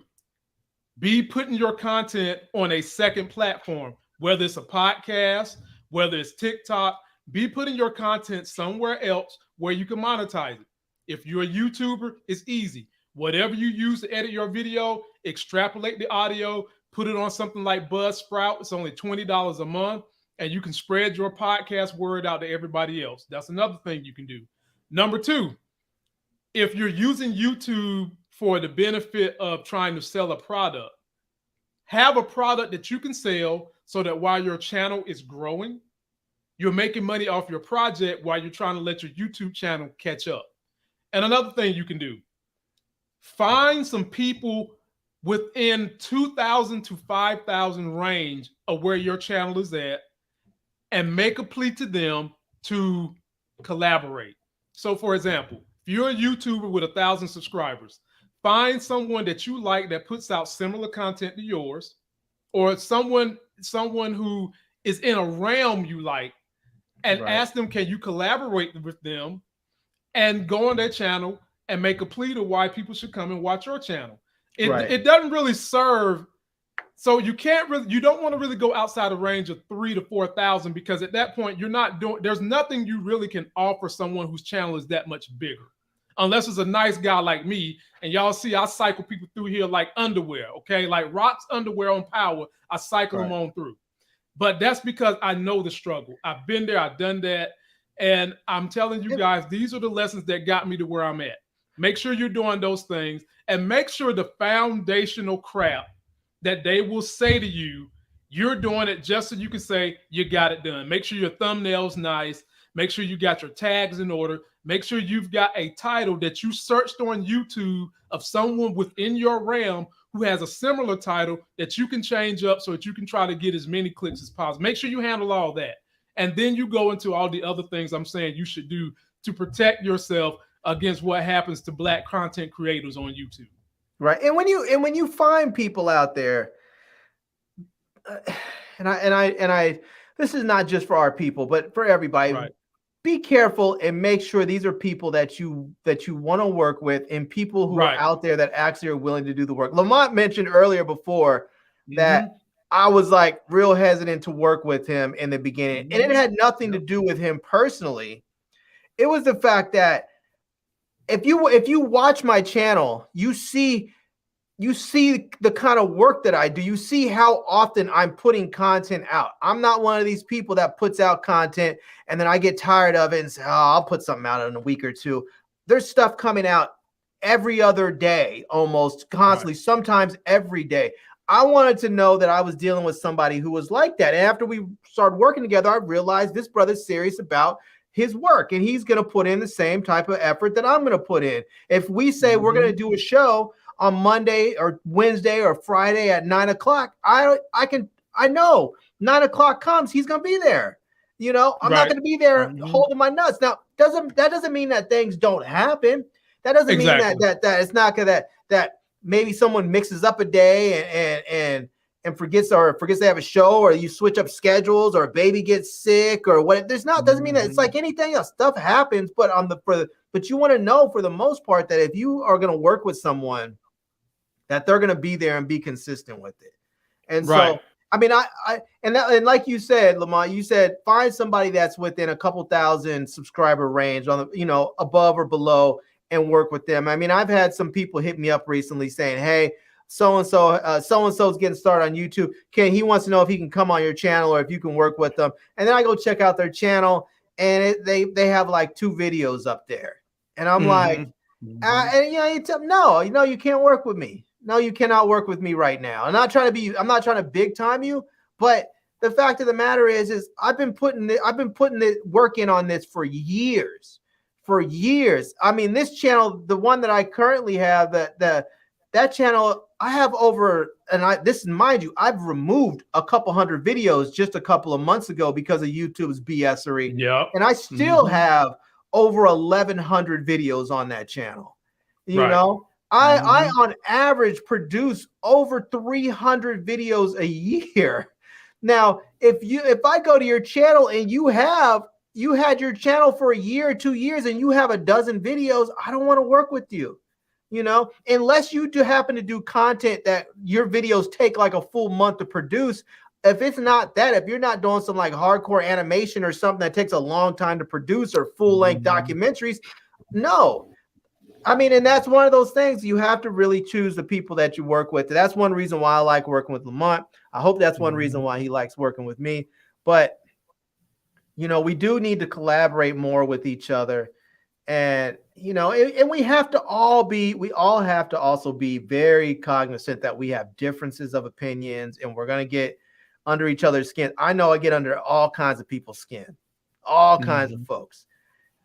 [SPEAKER 1] be putting your content on a second platform, whether it's a podcast, whether it's TikTok. Be putting your content somewhere else where you can monetize it. If you're a YouTuber, it's easy. Whatever you use to edit your video, extrapolate the audio, put it on something like Buzzsprout. It's only $20 a month, and you can spread your podcast word out to everybody else. That's another thing you can do. Number two, if you're using YouTube for the benefit of trying to sell a product, have a product that you can sell so that while your channel is growing, you're making money off your project while you're trying to let your YouTube channel catch up. And another thing you can do, find some people within 2,000 to 5,000 range of where your channel is at and make a plea to them to collaborate. So for example, if you're a YouTuber with 1,000 subscribers, find someone that you like that puts out similar content to yours, or someone who is in a realm you like, and ask them, can you collaborate with them, and go on their channel and make a plea to why people should come and watch your channel. It doesn't really serve. So you don't want to really go outside the range of 3,000 to 4,000, because at that point there's nothing you really can offer someone whose channel is that much bigger. Unless it's a nice guy like me, and y'all see I cycle people through here like underwear, okay? Like Rock's underwear on Power, I cycle them on through. But that's because I know the struggle. I've been there, I've done that, and I'm telling you guys, these are the lessons that got me to where I'm at. Make sure you're doing those things, and make sure the foundational crap that they will say to you, you're doing it just so you can say you got it done. Make sure your thumbnail's nice. Make sure you got your tags in order. Make sure you've got a title that you searched on YouTube of someone within your realm who has a similar title that you can change up so that you can try to get as many clicks as possible. Make sure you handle all that. And then you go into all the other things I'm saying you should do to protect yourself against what happens to Black content creators on YouTube.
[SPEAKER 2] Right. And when you find people out there, and I this is not just for our people, but for everybody. Right. Be careful and make sure these are people that you want to work with, and people who are out there that actually are willing to do the work. Lamont mentioned earlier before that I was like real hesitant to work with him in the beginning, and it had nothing to do with him personally. It was the fact that if you watch my channel, you see the kind of work that I do. You see how often I'm putting content out. I'm not one of these people that puts out content and then I get tired of it and say, oh, I'll put something out in a week or two. There's stuff coming out every other day, almost constantly, sometimes every day. I wanted to know that I was dealing with somebody who was like that. And after we started working together, I realized this brother's serious about his work, and he's going to put in the same type of effort that I'm going to put in. If we say we're going to do a show on Monday or Wednesday or Friday at 9 o'clock, I know 9 o'clock comes, he's going to be there. You know, I'm not going to be there holding my nuts. Now, that doesn't mean that things don't happen. That doesn't mean that it's not going to, that maybe someone mixes up a day and forgets they have a show, or you switch up schedules, or a baby gets sick, or what. Doesn't mean that. It's like anything else. Stuff happens, but but you want to know for the most part that if you are going to work with someone, that they're going to be there and be consistent with it. And so, I mean, and like you said, Lamont, you said find somebody that's within a couple thousand subscriber range, on the, above or below, and work with them. I mean, I've had some people hit me up recently saying, hey, so-and-so's getting started on YouTube. He wants to know if he can come on your channel or if you can work with them. And then I go check out their channel, and they have like 2 videos up there. And I'm like, and you tell them, no, you can't work with me. No, you cannot work with me right now. I'm not trying to big time you, but the fact of the matter is I've been putting the work in on this for years. I mean, this channel, the one that I currently have, that channel, I have over, and mind you, I've removed a couple hundred videos just a couple of months ago because of YouTube's BSery.
[SPEAKER 1] Yep.
[SPEAKER 2] And I still have over 1,100 videos on that channel. You know, I on average produce over 300 videos a year. Now, if I go to your channel and you had your channel for a year or 2 years and you have a dozen videos, I don't want to work with you. You know, unless you do happen to do content that your videos take like a full month to produce. If it's not that, if you're not doing some like hardcore animation or something that takes a long time to produce or full-length documentaries, no. I mean, and that's one of those things you have to really choose the people that you work with. That's one reason why I like working with Lamont. I hope that's one reason why he likes working with me. But, you know, we do need to collaborate more with each other. And, you know, and we all have to also be very cognizant that we have differences of opinions and we're going to get under each other's skin. I know I get under all kinds of people's skin, all kinds of folks.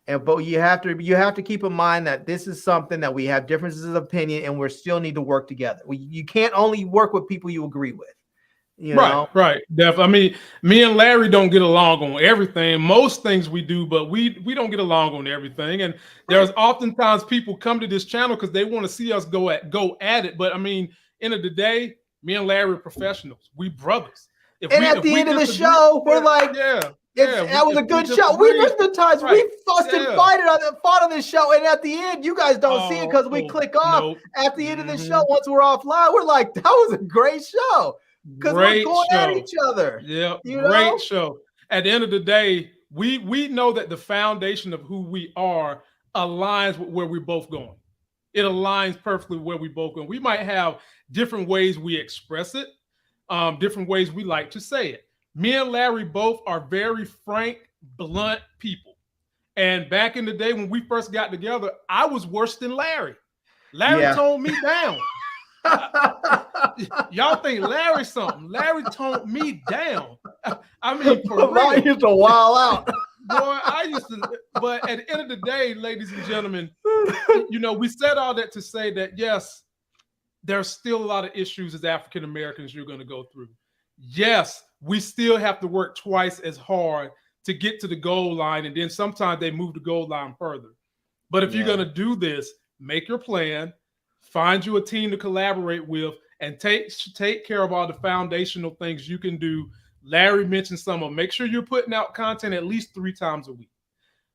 [SPEAKER 2] But you have to keep in mind that this is something that we have differences of opinion and we still need to work together. You can't only work with people you agree with. You know?
[SPEAKER 1] Right. Definitely. I mean, me and Larry don't get along on everything. Most things we do, but we don't get along on everything. And there's oftentimes people come to this channel because they want to see us go at it. But I mean, end of the day, me and Larry are professionals. We brothers.
[SPEAKER 2] At the end of the show, we're like, that was a good show. There's been times we fussed and fought on this show, and at the end, you guys don't see it because we click off. At the end of the show, once we're offline, we're like, that was a great show. Because we're going at each other.
[SPEAKER 1] Yeah, great show. At the end of the day, we know that the foundation of who we are aligns with where we're both going. It aligns perfectly with where we both going. We might have different ways we express it, different ways we like to say it. Me and Larry both are very frank, blunt people. And back in the day when we first got together, I was worse than Larry. Larry toned me down. Y'all think Larry something? Larry toned me down. I mean, for real.
[SPEAKER 2] I used to wild out.
[SPEAKER 1] Boy, I used to. But at the end of the day, ladies and gentlemen, you know, we said all that to say that yes, there's still a lot of issues as African Americans you're going to go through. Yes, we still have to work twice as hard to get to the goal line, and then sometimes they move the goal line further. But if you're going to do this, make your plan. Find you a team to collaborate with and take care of all the foundational things you can do. Larry mentioned some of them. Make sure you're putting out content at least 3 times a week.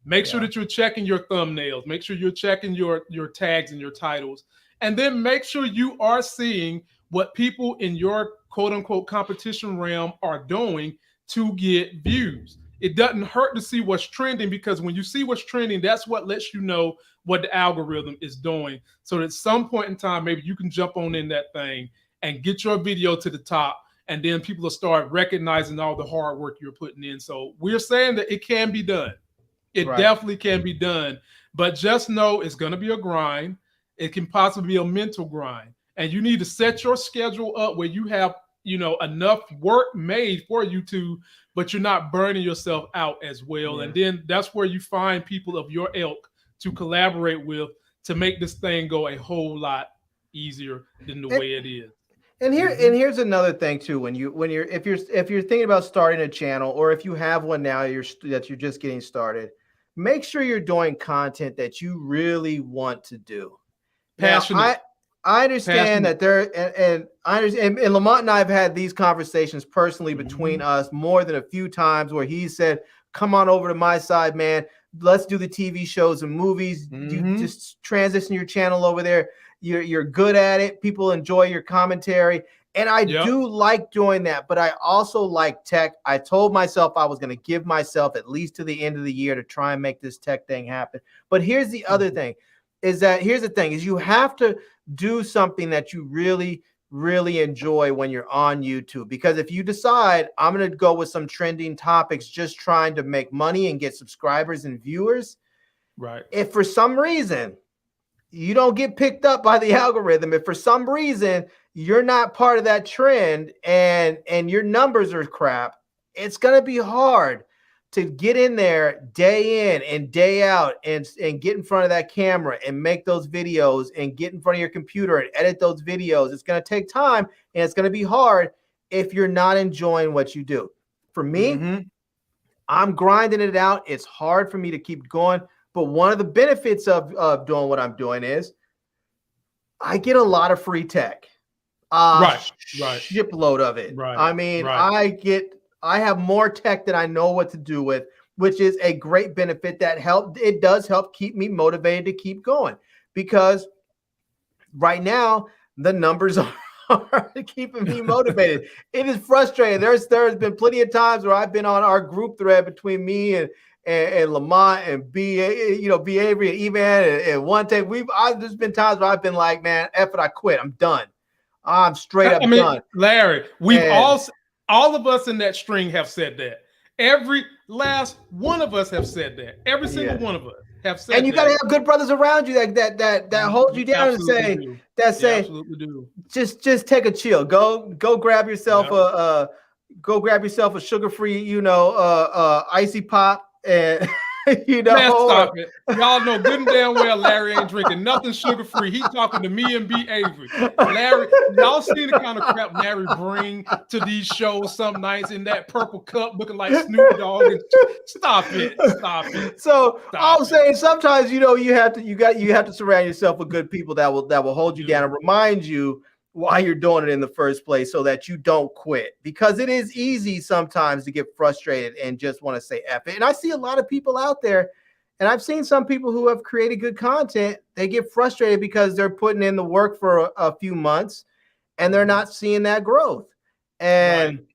[SPEAKER 1] Make sure that you're checking your thumbnails. Make sure you're checking your tags and your titles. And then make sure you are seeing what people in your quote unquote competition realm are doing to get views. It doesn't hurt to see what's trending, because when you see what's trending, that's what lets you know what the algorithm is doing. So that at some point in time, maybe you can jump on in that thing and get your video to the top, and then people will start recognizing all the hard work you're putting in. So we're saying that it can be done. It definitely can be done, but just know it's going to be a grind. It can possibly be a mental grind, and you need to set your schedule up where you have, you know, enough work made for you to, but you're not burning yourself out as well. And then that's where you find people of your ilk to collaborate with to make this thing go a whole lot easier than the way it is.
[SPEAKER 2] And here's another thing too. If you're thinking about starting a channel, or if you have one now that you're just getting started, make sure you're doing content that you really want to do.
[SPEAKER 1] Passionate.
[SPEAKER 2] Now, I understand that and Lamont and I have had these conversations personally between us more than a few times where he said, come on over to my side, man. Let's do the TV shows and movies. You just transition your channel over there. You're good at it. People enjoy your commentary. And I do like doing that, but I also like tech. I told myself I was going to give myself at least to the end of the year to try and make this tech thing happen. But here's the other thing. is that here's the thing: is you have to do something that you really, really enjoy when you're on YouTube. Because if you decide I'm going to go with some trending topics, just trying to make money and get subscribers and viewers,
[SPEAKER 1] right?
[SPEAKER 2] If for some reason you don't get picked up by the algorithm, if for some reason you're not part of that trend and your numbers are crap, it's going to be hard to get in there day in and day out and get in front of that camera and make those videos and get in front of your computer and edit those videos. It's going to take time and it's going to be hard if you're not enjoying what you do. For me, I'm grinding it out. It's hard for me to keep going. But one of the benefits of doing what I'm doing is I get a lot of free tech. Shipload of it.
[SPEAKER 1] Right.
[SPEAKER 2] I mean, I have more tech that I know what to do with, which is a great benefit that it does help keep me motivated to keep going, because right now the numbers are keeping me motivated. It is frustrating. There's been plenty of times where I've been on our group thread between me and Lamont and B Avery and Evan and one take. There's been times where I've been like, man, F it, I quit. I'm done. I'm straight up done.
[SPEAKER 1] Larry, all of us in that string have said that. Every last one of us have said that. Every single one of us have said that. And
[SPEAKER 2] you got to have good brothers around you that hold you down and say,
[SPEAKER 1] absolutely do.
[SPEAKER 2] Just take a chill. Go grab yourself a sugar-free, icy pop. And
[SPEAKER 1] man, stop it. Y'all know good and damn well Larry ain't drinking nothing sugar-free. He talking to me and B Avery. Larry, y'all seen the kind of crap Larry bring to these shows some nights in that purple cup looking like Snoop Dogg. Stop it.
[SPEAKER 2] So I'm saying sometimes you have to surround yourself with good people that will hold you down and remind you why you're doing it in the first place, so that you don't quit, because it is easy sometimes to get frustrated and just want to say F it. And I see a lot of people out there, and I've seen some people who have created good content. They get frustrated because they're putting in the work for a few months and they're not seeing that growth. And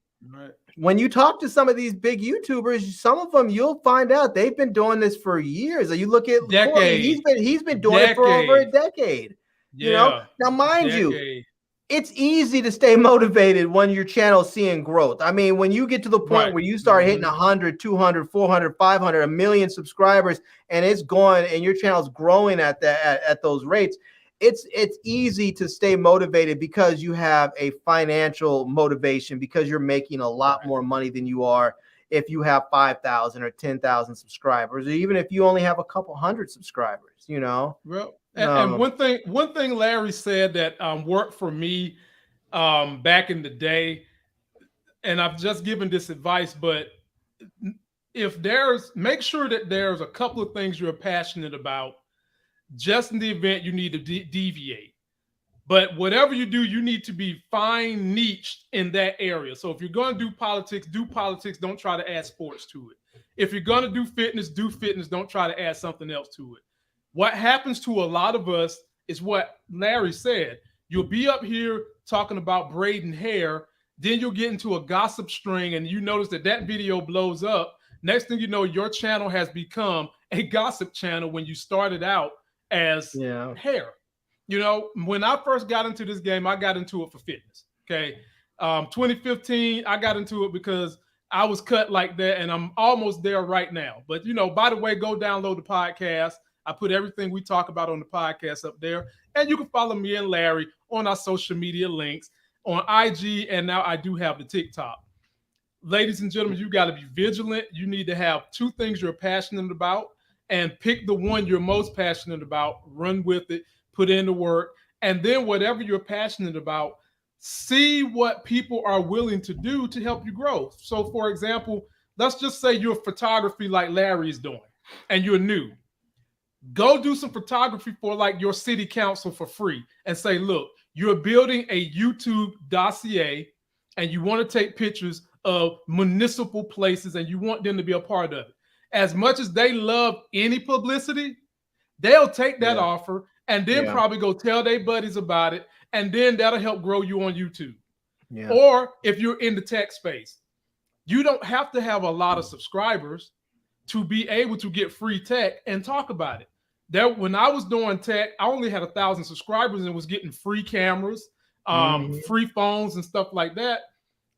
[SPEAKER 2] when you talk to some of these big YouTubers, some of them you'll find out they've been doing this for years. You look at Corey, he's been doing it for over a decade. Now mind you, it's easy to stay motivated when your channel's seeing growth. I mean, when you get to the point where you start hitting 100, 200, 400, 500, a million subscribers, and it's going, and your channel's growing at those rates, it's easy to stay motivated because you have a financial motivation, because you're making a lot more money than you are if you have 5,000 or 10,000 subscribers, or even if you only have a couple hundred subscribers,
[SPEAKER 1] Well, and one thing Larry said that worked for me back in the day, and I've just given this advice, but make sure that there's a couple of things you're passionate about, just in the event you need to deviate. But whatever you do, you need to be fine niched in that area. So if you're going to do politics, don't try to add sports to it. If you're going to do fitness, don't try to add something else to it. What happens to a lot of us is what Larry said. You'll be up here talking about braiding hair, then you'll get into a gossip string and you notice that video blows up. Next thing you know, your channel has become a gossip channel when you started out as hair. When I first got into this game, I got into it for fitness. Okay. 2015, I got into it because I was cut like that, and I'm almost there right now. But, by the way, go download the podcast. I put everything we talk about on the podcast up there. And you can follow me and Larry on our social media links on IG. And now I do have the TikTok. Ladies and gentlemen, you got to be vigilant. You need to have two things you're passionate about and pick the one you're most passionate about. Run with it, put in the work. And then whatever you're passionate about, see what people are willing to do to help you grow. So, for example, let's just say you're photography like Larry is doing and you're new. Go do some photography for like your city council for free and say, look, you're building a YouTube dossier and you want to take pictures of municipal places and you want them to be a part of it. As much as they love any publicity, they'll take that offer and then probably go tell their buddies about it. And then that'll help grow you on YouTube. Yeah. Or if you're in the tech space, you don't have to have a lot of subscribers to be able to get free tech and talk about it. when I was doing tech, I only had 1,000 subscribers and was getting free cameras, free phones and stuff like that,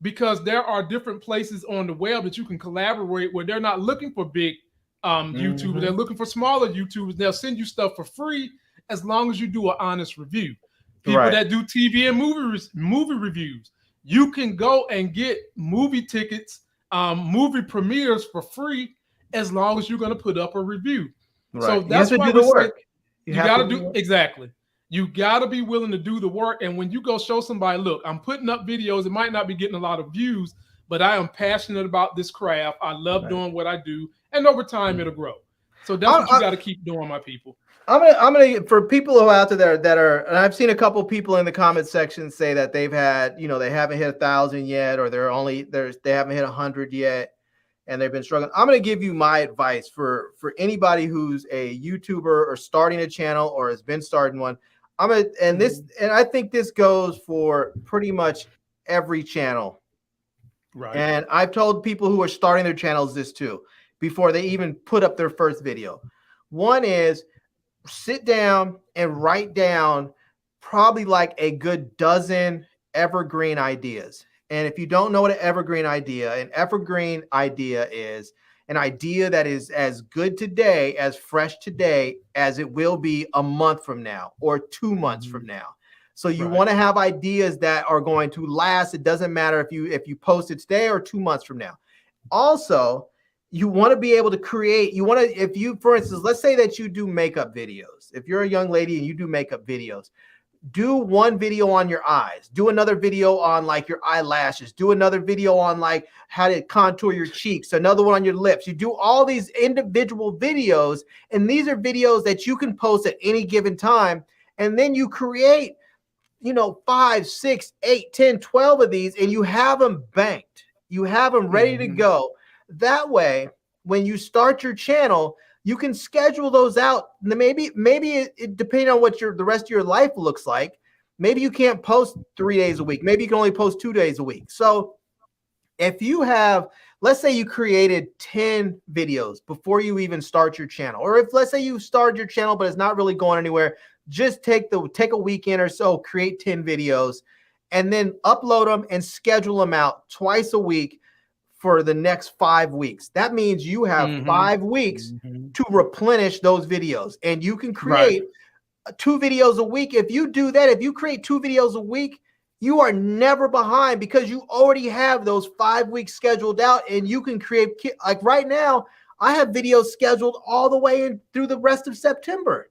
[SPEAKER 1] because there are different places on the web that you can collaborate where they're not looking for big YouTubers. They're looking for smaller YouTubers. They'll send you stuff for free as long as you do an honest review. People that do TV and movie reviews, you can go and get movie tickets, movie premieres for free as long as you're going to put up a review. So that's why we say you got to do exactly. You got to be willing to do the work. And when you go show somebody, look, I'm putting up videos. It might not be getting a lot of views, but I am passionate about this craft. I love doing what I do. And over time, it'll grow. So that's what you got to keep doing, my people.
[SPEAKER 2] I'm gonna for people who are out there that are, and I've seen a couple people in the comment section say that they've had, they haven't hit 1,000 yet, or they haven't hit 100 yet, and they've been struggling. I'm gonna give you my advice for anybody who's a YouTuber or starting a channel or has been starting one. And I think this goes for pretty much every channel. Right. And I've told people who are starting their channels this too, before they even put up their first video. One is, sit down and write down probably like a good dozen evergreen ideas. And if you don't know what an evergreen idea is an idea that is as good today, as fresh today, as it will be a month from now or 2 months from now. So you want to have ideas that are going to last. It doesn't matter if you post it today or 2 months from now. Also, you want to be able to create, for instance, let's say that you do makeup videos. If you're a young lady and you do makeup videos, do one video on your eyes, do another video on like your eyelashes, do another video on like how to contour your cheeks, another one on your lips. You do all these individual videos, and these are videos that you can post at any given time. And then you create, 5, 6, 8, 10, 12 of these, and you have them banked. You have them ready to go. That way, when you start your channel, you can schedule those out. Maybe it depending on what the rest of your life looks like, maybe you can't post 3 days a week. Maybe you can only post 2 days a week. So if you have, let's say you created 10 videos before you even start your channel, or if let's say you started your channel, but it's not really going anywhere, just take a weekend or so, create 10 videos, and then upload them and schedule them out twice a week for the next 5 weeks. That means you have 5 weeks to replenish those videos, and you can create 2 videos a week. If you do that, if you create 2 videos a week, you are never behind because you already have those 5 weeks scheduled out, and you can create, like right now, I have videos scheduled all the way in through the rest of September.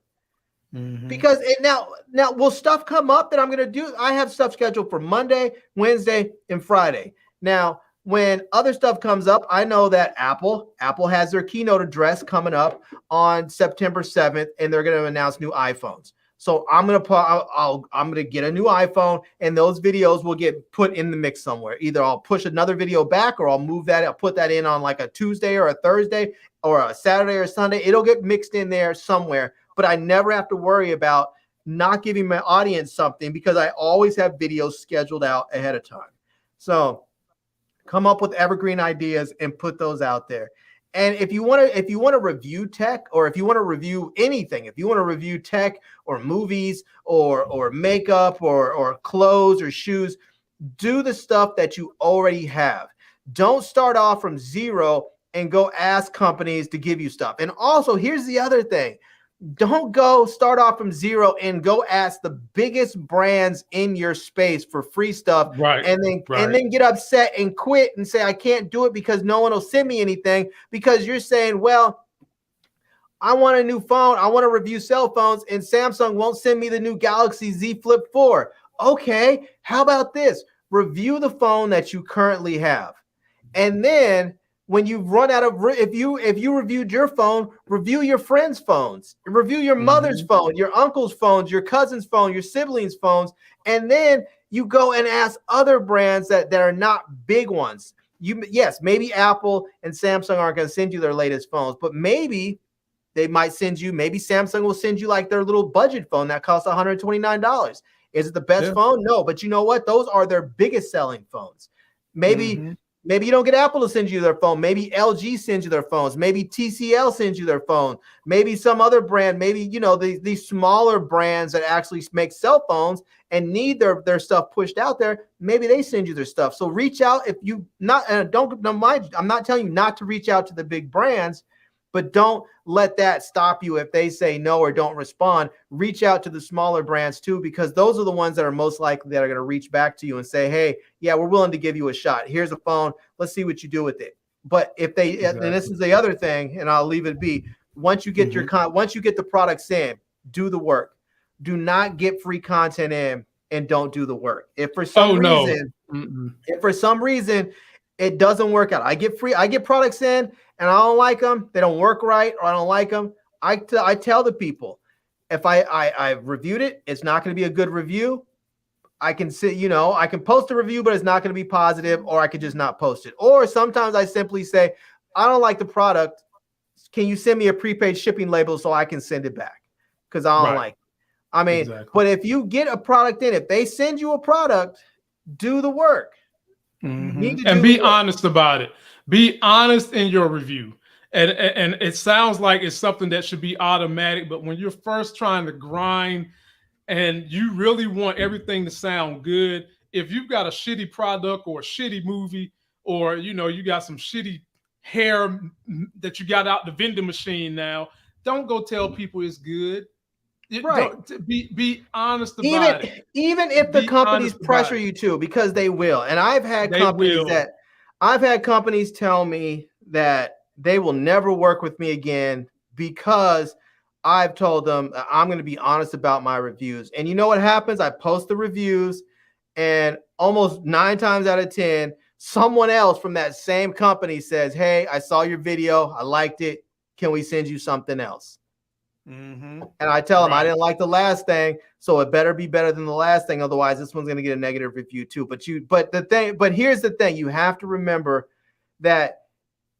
[SPEAKER 2] Because now will stuff come up that I'm going to do? I have stuff scheduled for Monday, Wednesday, and Friday. Now, when other stuff comes up, I know that Apple has their keynote address coming up on September 7th, and they're going to announce new iPhones. So I'm going to get a new iPhone, and those videos will get put in the mix somewhere. Either I'll push another video back, or I'll put that in on like a Tuesday or a Thursday or a Saturday or Sunday. It'll get mixed in there somewhere, but I never have to worry about not giving my audience something because I always have videos scheduled out ahead of time. So come up with evergreen ideas and put those out there. And if you want to review tech, or if you want to review anything, if you want to review tech or movies or makeup or clothes or shoes, do the stuff that you already have. Don't start off from zero and go ask companies to give you stuff. And also, here's the other thing. Don't go start off from zero and go ask the biggest brands in your space for free stuff, and then get upset and quit and say, I can't do it because no one will send me anything, because you're saying, well, I want a new phone. I want to review cell phones, and Samsung won't send me the new Galaxy Z Flip 4. Okay, how about this? Review the phone that you currently have. And then when you've run out of, if you reviewed your phone, review your friends' phones, review your mother's phone, your uncle's phones, your cousin's phone, your siblings' phones, and then you go and ask other brands that are not big ones. Yes, maybe Apple and Samsung aren't going to send you their latest phones, but maybe they might send you, maybe Samsung will send you like their little budget phone that costs $129. Is it the best phone? No, but you know what? Those are their biggest selling phones. Maybe Maybe you don't get Apple to send you their phone. Maybe LG sends you their phones. Maybe TCL sends you their phone. Maybe some other brand, maybe, you know, these smaller brands that actually make cell phones and need their stuff pushed out there. Maybe they send you their stuff. So reach out. If you not, don't mind, I'm not telling you not to reach out to the big brands, but don't let that stop you if they say no or don't respond. Reach out to the smaller brands too, because those are the ones that are most likely that are going to reach back to you and say, hey, yeah, we're willing to give you a shot. Here's a phone. Let's see what you do with it. But if they, exactly. And this is the other thing, and I'll leave it be. Once you get once you get the products in, do the work. Do not get free content in and don't do the work. If for some reason it doesn't work out, I get products in and I don't like them, they don't work right, or I don't like them, I tell the people, if I reviewed it, it's not going to be a good review. I can say, you know, I can post a review, but it's not going to be positive, or I could just not post it. Or sometimes I simply say, I don't like the product. Can you send me a prepaid shipping label so I can send it back? Because I don't like it. I mean, but if you get a product in, if they send you a product, do the work.
[SPEAKER 1] And be honest about it. Be honest in your review. And it sounds like it's something that should be automatic, but when you're first trying to grind and you really want everything to sound good, if you've got a shitty product or a shitty movie, or, you know, you got some shitty hair that you got out the vending machine now, don't go tell people it's good.
[SPEAKER 2] Right.
[SPEAKER 1] Be honest about it.
[SPEAKER 2] Even if the companies pressure you to, because they will. And I've had companies tell me that they will never work with me again because I've told them I'm going to be honest about my reviews. And you know what happens? I post the reviews, and almost 9 times out of 10, someone else from that same company says, hey, I saw your video, I liked it, can we send you something else? And I tell them I didn't like the last thing, so it better be better than the last thing. Otherwise, this one's going to get a negative review too. But here's the thing: you have to remember that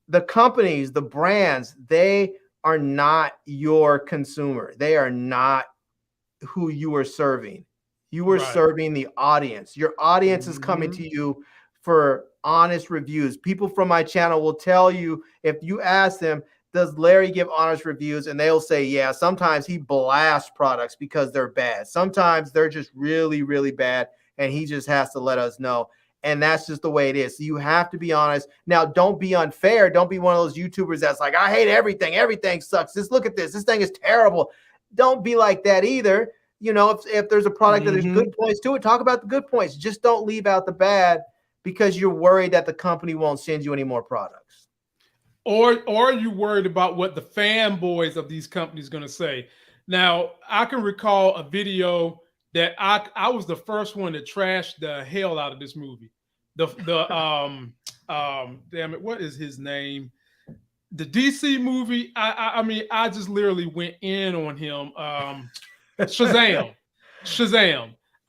[SPEAKER 2] the companies, the brands, they are not your consumer. They are not who you are serving. You are serving the audience. Your audience is coming to you for honest reviews. People from my channel will tell you, if you ask them, does Larry give honest reviews? And they'll say, yeah, sometimes he blasts products because they're bad. Sometimes they're just really, really bad, and he just has to let us know. And that's just the way it is. So you have to be honest. Now, don't be unfair. Don't be one of those YouTubers that's like, I hate everything. Everything sucks. Just look at this. This thing is terrible. Don't be like that either. You know, if there's a product that there's good points to it, talk about the good points. Just don't leave out the bad because you're worried that the company won't send you any more products.
[SPEAKER 1] Or are you worried about what the fanboys of these companies are going to say? Now, I can recall a video that I was the first one to trash the hell out of this movie. Damn it, what is his name? The DC movie. I mean, I just literally went in on him. Shazam.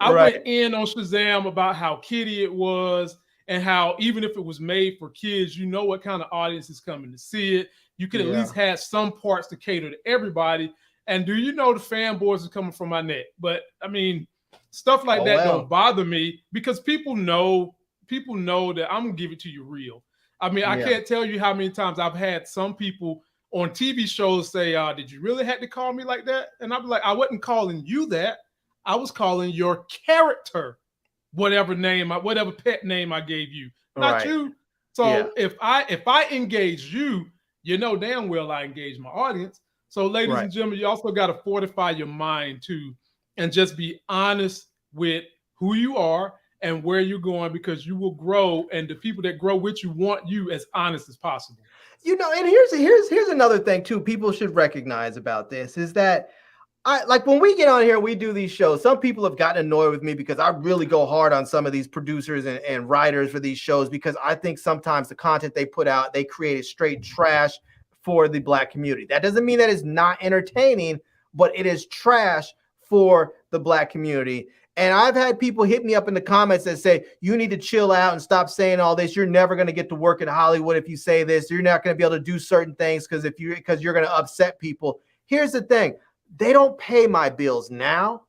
[SPEAKER 1] I went in on Shazam about how kiddie it was, and how even if it was made for kids, you know what kind of audience is coming to see it. You could at least have some parts to cater to everybody. And do you know the fanboys are coming from my neck? But I mean, stuff like that don't bother me because people know that I'm gonna give it to you real. I mean, I can't tell you how many times I've had some people on TV shows say, did you really have to call me like that? And I'd be like, I wasn't calling you that. I was calling your character whatever pet name I gave you, not you. So if I engage you, you know damn well I engage my audience. So ladies and gentlemen, you also got to fortify your mind too, and just be honest with who you are and where you're going, because you will grow, and the people that grow with you want you as honest as possible.
[SPEAKER 2] You know, and here's another thing too people should recognize about this is that like when we get on here, we do these shows. Some people have gotten annoyed with me because I really go hard on some of these producers and writers for these shows, because I think sometimes the content they put out, they create straight trash for the Black community. That doesn't mean that it's not entertaining, but it is trash for the Black community. And I've had people hit me up in the comments that say, you need to chill out and stop saying all this. You're never going to get to work in Hollywood if you say this. You're not going to be able to do certain things because you're going to upset people. Here's the thing. They don't pay my bills now,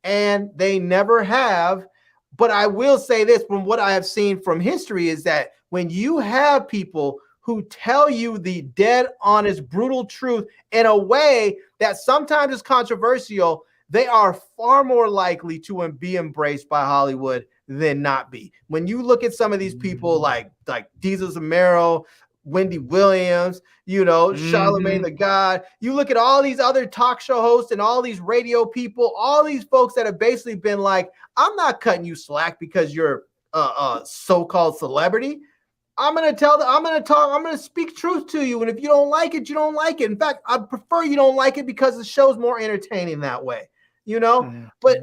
[SPEAKER 2] and they never have, But I will say this, from what I have seen from history, is that when you have people who tell you the dead, honest, brutal truth in a way that sometimes is controversial, they are far more likely to be embraced by Hollywood than not be. When you look at some of these people like Diesel Zamero, Wendy Williams, Charlemagne the God, you look at all these other talk show hosts and all these radio people, all these folks that have basically been like, I'm not cutting you slack because you're a so-called celebrity. I'm going to speak truth to you. And if you don't like it, you don't like it. In fact, I prefer you don't like it because the show's more entertaining that way, But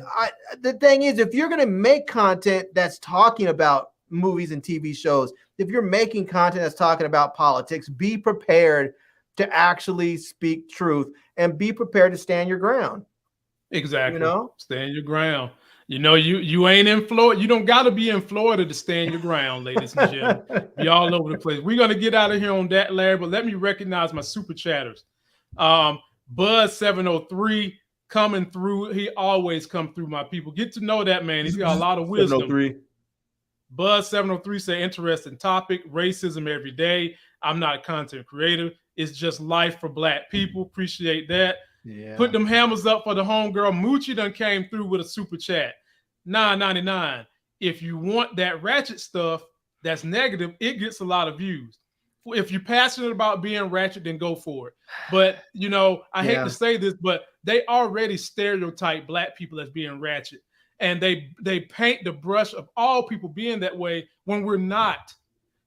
[SPEAKER 2] the thing is, if you're going to make content that's talking about movies and TV shows, if you're making content that's talking about politics, be prepared to actually speak truth and be prepared to stand your ground.
[SPEAKER 1] Exactly. Stand your ground. You ain't in Florida. You don't got to be in Florida to stand your ground, ladies and gentlemen. Be all over the place. We're going to get out of here on that, Larry, but let me recognize my super chatters. Buzz703 coming through. He always come through, my people. Get to know that man. He's got a lot of wisdom. 703. Buzz703 say, interesting topic, racism every day. I'm not a content creator. It's just life for Black people. Appreciate that. Yeah. Put them hammers up for the homegirl. Moochie done came through with a super chat. $9.99. If you want that ratchet stuff that's negative, it gets a lot of views. If you're passionate about being ratchet, then go for it. But, I hate to say this, but they already stereotype Black people as being ratchet. And they paint the brush of all people being that way when we're not.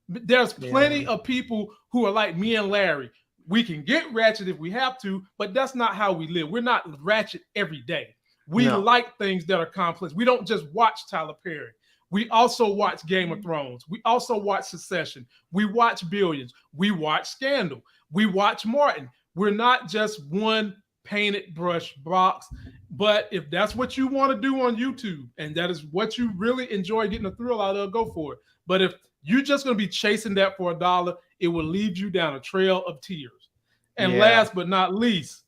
[SPEAKER 1] There's plenty of people who are like me and Larry. We can get ratchet if we have to, but that's not how we live. We're not ratchet every day. We like things that are complex. We don't just watch Tyler Perry. We also watch Game of Thrones. We also watch Succession. We watch Billions. We watch Scandal. We watch Martin. We're not just one painted brush box. But if that's what you want to do on YouTube, and that is what you really enjoy getting a thrill out of, go for it. But if you're just going to be chasing that for $1, it will lead you down a trail of tears. And last but not least,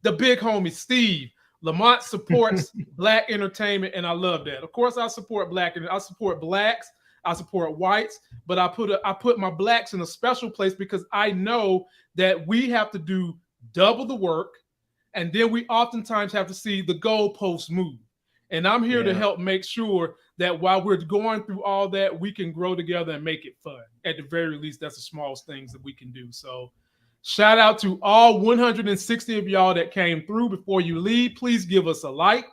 [SPEAKER 1] the big homie, Steve. Lamont supports Black entertainment, and I love that. Of course, I support Black, and I support Blacks, I support whites, but I put my Blacks in a special place because I know that we have to do double the work, and then we oftentimes have to see the goalposts move. And I'm here to help make sure that while we're going through all that, we can grow together and make it fun. At the very least, that's the smallest things that we can do. So shout out to all 160 of y'all that came through. Before you leave, please give us a like.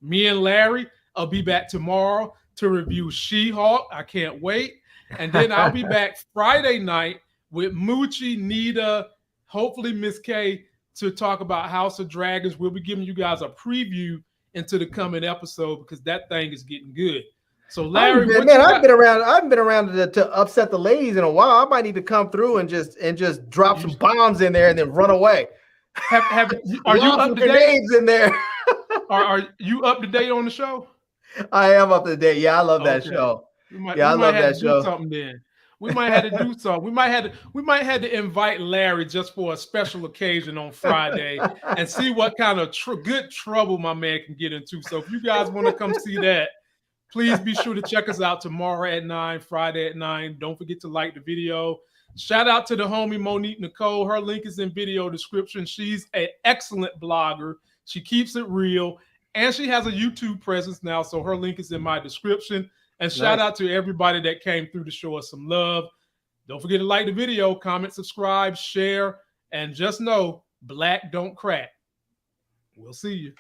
[SPEAKER 1] Me and Larry, I'll be back tomorrow to review She-Hulk. I can't wait. And then I'll be back Friday night with Moochie, Nita, hopefully Miss K, to talk about House of Dragons. We'll be giving you guys a preview into the coming episode because that thing is getting good. So Larry,
[SPEAKER 2] I've been around to upset the ladies in a while. I might need to come through and just drop some bombs in there and then run away.
[SPEAKER 1] Are you up to date
[SPEAKER 2] in there?
[SPEAKER 1] Are you up to date on the show?
[SPEAKER 2] I am up to date. Yeah, I love that show. I love that show.
[SPEAKER 1] Something then. We might have to do something. We might have to invite Larry just for a special occasion on Friday and see what kind of good trouble my man can get into. So if you guys want to come see that, please be sure to check us out tomorrow at 9, Friday at 9. Don't forget to like the video. Shout out to the homie Monique Nicole. Her link is in video description. She's an excellent blogger. She keeps it real, and she has a YouTube presence now, so her link is in my description. And shout out to everybody that came through to show us some love. Don't forget to like the video, comment, subscribe, share, and just know Black don't crack. We'll see you.